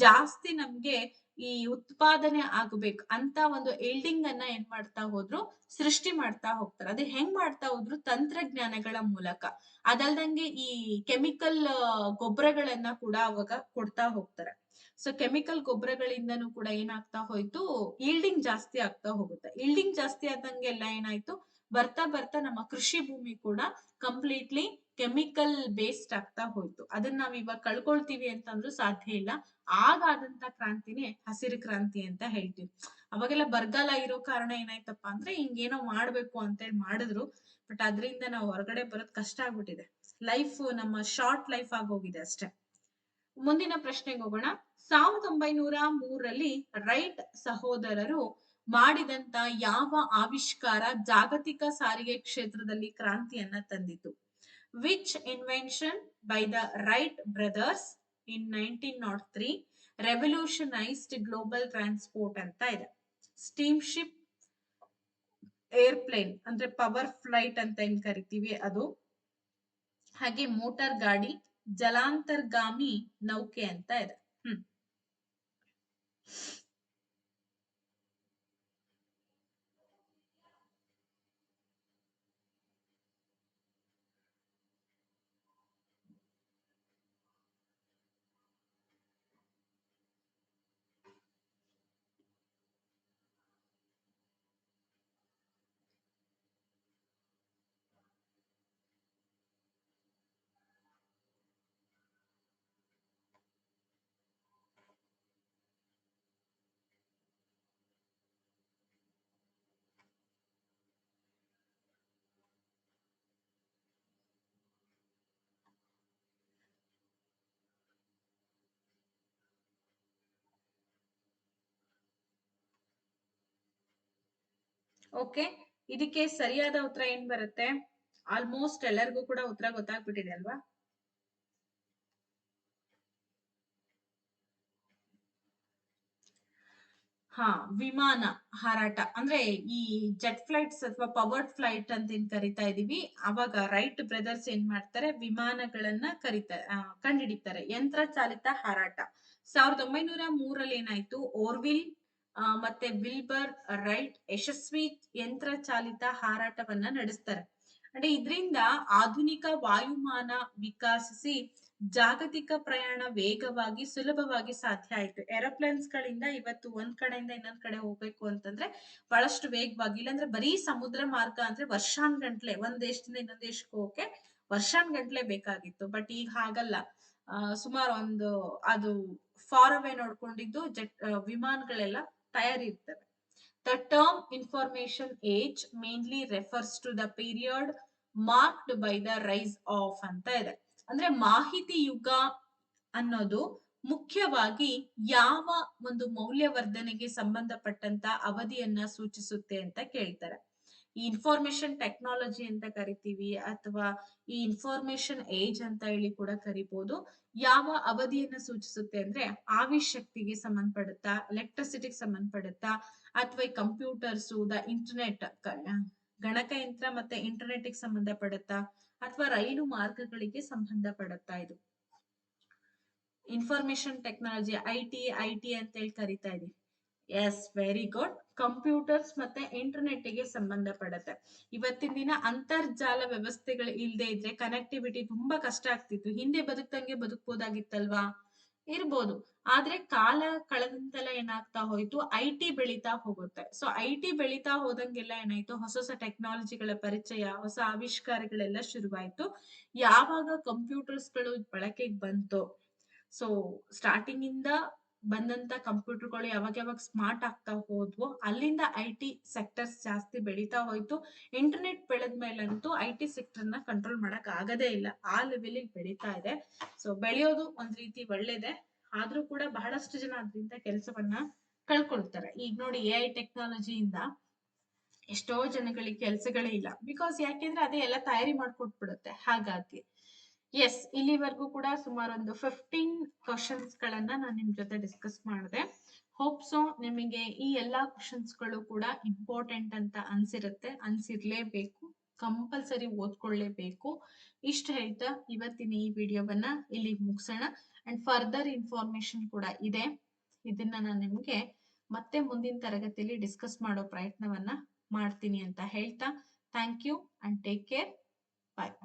ಜಾಸ್ತಿ ನಮ್ಗೆ ಈ ಉತ್ಪಾದನೆ ಆಗಬೇಕು ಅಂತ ಒಂದು ಎಲ್ಡಿಂಗ್ ಅನ್ನ ಏನ್ ಮಾಡ್ತಾ ಹೋದ್ರು, ಸೃಷ್ಟಿ ಮಾಡ್ತಾ ಹೋಗ್ತಾರೆ. ಅದೇ ಹೆಂಗ್ ಮಾಡ್ತಾ ಹೋದ್ರು, ತಂತ್ರಜ್ಞಾನಗಳ ಮೂಲಕ. ಅದಲ್ದಂಗೆ ಈ ಕೆಮಿಕಲ್ ಗೊಬ್ಬರಗಳನ್ನ ಕೂಡ ಅವಾಗ ಕೊಡ್ತಾ ಹೋಗ್ತಾರೆ. ಸೊ ಕೆಮಿಕಲ್ ಗೊಬ್ಬರಗಳಿಂದನೂ ಕೂಡ ಏನಾಗ್ತಾ ಹೋಯ್ತು, ಈಲ್ಡಿಂಗ್ ಜಾಸ್ತಿ ಆಗ್ತಾ ಹೋಗುತ್ತೆ. ಈಲ್ಡಿಂಗ್ ಜಾಸ್ತಿ ಆದಂಗೆಲ್ಲ ಏನಾಯ್ತು, ಬರ್ತಾ ಬರ್ತಾ ನಮ್ಮ ಕೃಷಿ ಭೂಮಿ ಕೂಡ ಕಂಪ್ಲೀಟ್ಲಿ ಕೆಮಿಕಲ್ ಬೇಸ್ಡ್ ಆಗ್ತಾ ಹೋಯ್ತು. ಅದನ್ನ ನಾವ್ ಇವಾಗ ಕಳ್ಕೊಳ್ತೀವಿ ಅಂತಂದ್ರೂ ಸಾಧ್ಯ ಇಲ್ಲ. ಆಗಾದಂತ ಕ್ರಾಂತಿನೇ ಹಸಿರು ಕ್ರಾಂತಿ ಅಂತ ಹೇಳ್ತೀವಿ. ಅವಾಗೆಲ್ಲ ಬರಗಾಲ ಇರೋ ಕಾರಣ ಏನಾಯ್ತಪ್ಪ ಅಂದ್ರೆ ಹಿಂಗೇನೋ ಮಾಡ್ಬೇಕು ಅಂತೇಳಿ ಮಾಡಿದ್ರು. ಬಟ್ ಅದರಿಂದ ನಾವು ಹೊರಗಡೆ ಬರೋದ್ ಕಷ್ಟ ಆಗ್ಬಿಟ್ಟಿದೆ. ಲೈಫ್ ನಮ್ಮ ಶಾರ್ಟ್ ಲೈಫ್ ಆಗೋಗಿದೆ ಅಷ್ಟೇ. ಮುಂದಿನ ಪ್ರಶ್ನೆಗೆ ಹೋಗೋಣ. 1903ರಲ್ಲಿ ರೈಟ್ ಸಹೋದರರು ಮಾಡಿದಂತ ಯಾವ ಆವಿಷ್ಕಾರ ಜಾಗತಿಕ ಸಾರಿಗೆ ಕ್ಷೇತ್ರದಲ್ಲಿ ಕ್ರಾಂತಿಯನ್ನ ತಂದಿತು? Which invention by the Wright brothers in 1903 revolutionised global transport ಅಂತ ಇದೆ. ಸ್ಟೀಮ್ ಶಿಪ್, ಏರ್ಪ್ಲೇನ್ ಅಂದ್ರೆ ಪವರ್ ಫ್ಲೈಟ್ ಅಂತ ಏನ್ ಕರಿತೀವಿ ಅದು, ಹಾಗೆ ಮೋಟಾರ್ ಗಾಡಿ, ಜಲಾಂತರ್ಗಾಮಿ ನೌಕೆ ಅಂತ ಇದೆ. ಓಕೆ, ಇದಕ್ಕೆ ಸರಿಯಾದ ಉತ್ತರ ಏನ್ ಬರುತ್ತೆ? ಆಲ್ಮೋಸ್ಟ್ ಎಲ್ಲರಿಗೂ ಕೂಡ ಉತ್ತರ ಗೊತ್ತಾಗ್ಬಿಟ್ಟಿದೆ ಅಲ್ವಾ? ಹಾ, ವಿಮಾನ ಹಾರಾಟ ಅಂದ್ರೆ ಈ ಜೆಟ್ ಫ್ಲೈಟ್ಸ್ ಅಥವಾ ಪವರ್ಡ್ ಫ್ಲೈಟ್ ಅಂತ ಏನ್ ಕರಿತಾ ಇದೀವಿ, ಅವಾಗ ರೈಟ್ ಬ್ರದರ್ಸ್ ಏನ್ ಮಾಡ್ತಾರೆ, ವಿಮಾನಗಳನ್ನ ಕಂಡಿಡಿತಾರೆ. ಯಂತ್ರ ಚಾಲಿತ ಹಾರಾಟ 1903ರಲ್ಲಿ ಏನಾಯ್ತು, ಓರ್ವಿಲ್ ಮತ್ತೆ ವಿಲ್ಬರ್ ರೈಟ್ ಯಶಸ್ವಿ ಯಂತ್ರ ಚಾಲಿತ ಹಾರಾಟವನ್ನ ನಡೆಸ್ತಾರೆ. ಅಂದ್ರೆ ಇದರಿಂದ ಆಧುನಿಕ ವಾಯುಮಾನ ವಿಕಸಿಸಿ ಜಾಗತಿಕ ಪ್ರಯಾಣ ವೇಗವಾಗಿ ಸುಲಭವಾಗಿ ಸಾಧ್ಯ ಆಯ್ತು. ಏರೋಪ್ಲೇನ್ಸ್ ಗಳಿಂದ ಇವತ್ತು ಒಂದ್ ಕಡೆಯಿಂದ ಇನ್ನೊಂದ್ ಕಡೆ ಹೋಗ್ಬೇಕು ಅಂತಂದ್ರೆ ಬಹಳಷ್ಟು ವೇಗವಾಗಿ, ಇಲ್ಲಾಂದ್ರೆ ಬರೀ ಸಮುದ್ರ ಮಾರ್ಗ ಅಂದ್ರೆ ವರ್ಷಾನ್ಗಂಟ್ಲೆ ಒಂದ್ ದೇಶದಿಂದ ಇನ್ನೊಂದ್ ದೇಶಕ್ಕೆ ಹೋಗಕ್ಕೆ ವರ್ಷಾನ್ಗಟ್ಲೆ ಬೇಕಾಗಿತ್ತು. ಬಟ್ ಈಗ ಹಾಗಲ್ಲ. ಸುಮಾರು ಅದು ಫಾರ್ ಅವೇ ನೋಡ್ಕೊಂಡಿದ್ದು ವಿಮಾನಗಳೆಲ್ಲ ತಯಾರಿರ್ತವೆ. The term information age mainly refers to the period marked by the rise of ಅಂತ ಇದೆ. ಅಂದ್ರೆ ಮಾಹಿತಿ ಯುಗ ಅನ್ನೋದು ಮುಖ್ಯವಾಗಿ ಯಾವ ಒಂದು ಮೌಲ್ಯವರ್ಧನೆಗೆ ಸಂಬಂಧಪಟ್ಟಂತ ಅವಧಿಯನ್ನ ಸೂಚಿಸುತ್ತೆ ಅಂತ ಕೇಳ್ತಾರೆ. ಈ ಇನ್ಫಾರ್ಮೇಶನ್ ಟೆಕ್ನಾಲಜಿ ಅಂತ ಕರಿತೀವಿ, ಅಥವಾ ಈ ಇನ್ಫಾರ್ಮೇಶನ್ ಏಜ್ ಅಂತ ಹೇಳಿ ಕೂಡ ಕರಿಬಹುದು. ಯಾವ ಅವಧಿಯನ್ನ ಸೂಚಿಸುತ್ತೆ ಅಂದ್ರೆ ಆವಿಶಕ್ತಿಗೆ ಸಂಬಂಧಪಡುತ್ತಾ, ಎಲೆಕ್ಟ್ರಿಸಿಟಿಗೆ ಸಂಬಂಧಪಡುತ್ತಾ, ಅಥವಾ ಈ ಕಂಪ್ಯೂಟರ್ಸು, ಇಂಟರ್ನೆಟ್, ಗಣಕಯಂತ್ರ ಮತ್ತೆ ಇಂಟರ್ನೆಟ್ ಗೆ ಸಂಬಂಧಪಡುತ್ತಾ, ಅಥವಾ ರೈಲು ಮಾರ್ಗಗಳಿಗೆ ಸಂಬಂಧಪಡುತ್ತಾ ಇದು ಇನ್ಫಾರ್ಮೇಶನ್ ಟೆಕ್ನಾಲಜಿ. ಐಟಿ ಅಂತ ಹೇಳಿ ಕರಿತಾ ಇದೀವಿ. Yes, very good. ಕಂಪ್ಯೂಟರ್ಸ್ ಮತ್ತೆ ಇಂಟರ್ನೆಟ್ ಗೆ ಸಂಬಂಧಪಡುತ್ತೆ. ಇವತ್ತಿನ ದಿನ ಅಂತರ್ಜಾಲ ವ್ಯವಸ್ಥೆಗಳು ಇಲ್ಲದೆ ಇದ್ರೆ ಕನೆಕ್ಟಿವಿಟಿ ತುಂಬಾ ಕಷ್ಟ ಆಗ್ತಿತ್ತು. ಹಿಂದೆ ಬದುಕ್ದಂಗೆ ಬದುಕ್ಬೋದಾಗಿತ್ತಲ್ವಾ? ಇರ್ಬೋದು. ಆದ್ರೆ ಕಾಲ ಕಳೆದಂತೆಲ್ಲ ಏನಾಗ್ತಾ ಹೋಯ್ತು, ಐಟಿ ಬೆಳೀತಾ ಹೋಗುತ್ತೆ. ಸೊ ಐಟಿ ಬೆಳೀತಾ ಹೋದಂಗೆಲ್ಲ ಏನಾಯ್ತು, ಹೊಸ ಹೊಸ ಟೆಕ್ನಾಲಜಿಗಳ ಪರಿಚಯ, ಹೊಸ ಆವಿಷ್ಕಾರಗಳೆಲ್ಲ ಶುರುವಾಯ್ತು. ಯಾವಾಗ ಕಂಪ್ಯೂಟರ್ಸ್ ಗಳು ಬಳಕೆಗೆ ಬಂತು, ಸೊ ಸ್ಟಾರ್ಟಿಂಗ್ ಇಂದ ಬಂದಂತ ಕಂಪ್ಯೂಟರ್ಗಳು ಯಾವಾಗ ಯಾವಾಗ ಸ್ಮಾರ್ಟ್ ಆಗ್ತಾ ಹೋದ್ವು, ಅಲ್ಲಿಂದ ಐಟಿ ಸೆಕ್ಟರ್ಸ್ ಜಾಸ್ತಿ ಬೆಳೀತಾ ಹೋಯ್ತು. ಇಂಟರ್ನೆಟ್ ಬೆಳೆದ ಮೇಲಂತೂ ಐಟಿ ಸೆಕ್ಟರ್ ನ ಕಂಟ್ರೋಲ್ ಮಾಡಕ್ ಆಗದೇ ಇಲ್ಲ, ಆ ಲೆವೆಲ್ ಬೆಳೀತಾ ಇದೆ. ಸೊ ಬೆಳೆಯೋದು ಒಂದ್ ರೀತಿ ಒಳ್ಳೇದೆ, ಆದ್ರೂ ಕೂಡ ಬಹಳಷ್ಟು ಜನ ಅದರಿಂದ ಕೆಲಸವನ್ನ ಕಳ್ಕೊಳ್ತಾರೆ. ಈಗ ನೋಡಿ, ಎಐ ಟೆಕ್ನಾಲಜಿಯಿಂದ ಎಷ್ಟೋ ಜನಗಳಿಗೆ ಕೆಲಸಗಳೇ ಇಲ್ಲ. ಬಿಕಾಸ್ ಯಾಕೆಂದ್ರೆ ಅದೇ ಎಲ್ಲ ತಯಾರಿ ಮಾಡ್ಕೊಟ್ಬಿಡುತ್ತೆ. ಹಾಗಾಗಿ ಎಸ್, ಇಲ್ಲಿವರೆಗೂ ಕೂಡ ಸುಮಾರು ಒಂದು 15 ಕ್ವಶನ್ಸ್ ಗಳನ್ನ ನಾನು ನಿಮ್ ಜೊತೆ ಡಿಸ್ಕಸ್ ಮಾಡಿದೆ. ಹೋಪ್ ಸೊ ನಿಮಗೆ ಈ ಎಲ್ಲಾ ಕ್ವಶನ್ಸ್ ಗಳು ಕೂಡ ಇಂಪಾರ್ಟೆಂಟ್ ಅಂತ ಅನ್ಸಿರ್ಲೇಬೇಕು, ಕಂಪಲ್ಸರಿ ಓದ್ಕೊಳ್ಳೇಬೇಕು. ಇಷ್ಟ ಹೇಳ್ತಾ ಇವತ್ತಿನ ಈ ವಿಡಿಯೋವನ್ನ ಇಲ್ಲಿ ಮುಗಿಸೋಣ. ಅಂಡ್ ಫರ್ದರ್ ಇನ್ಫಾರ್ಮೇಶನ್ ಕೂಡ ಇದೆ, ಇದನ್ನ ನಾನು ನಿಮ್ಗೆ ಮತ್ತೆ ಮುಂದಿನ ತರಗತಿಯಲ್ಲಿ ಡಿಸ್ಕಸ್ ಮಾಡೋ ಪ್ರಯತ್ನವನ್ನ ಮಾಡ್ತೀನಿ ಅಂತ ಹೇಳ್ತಾ, thank you and take care. Bye.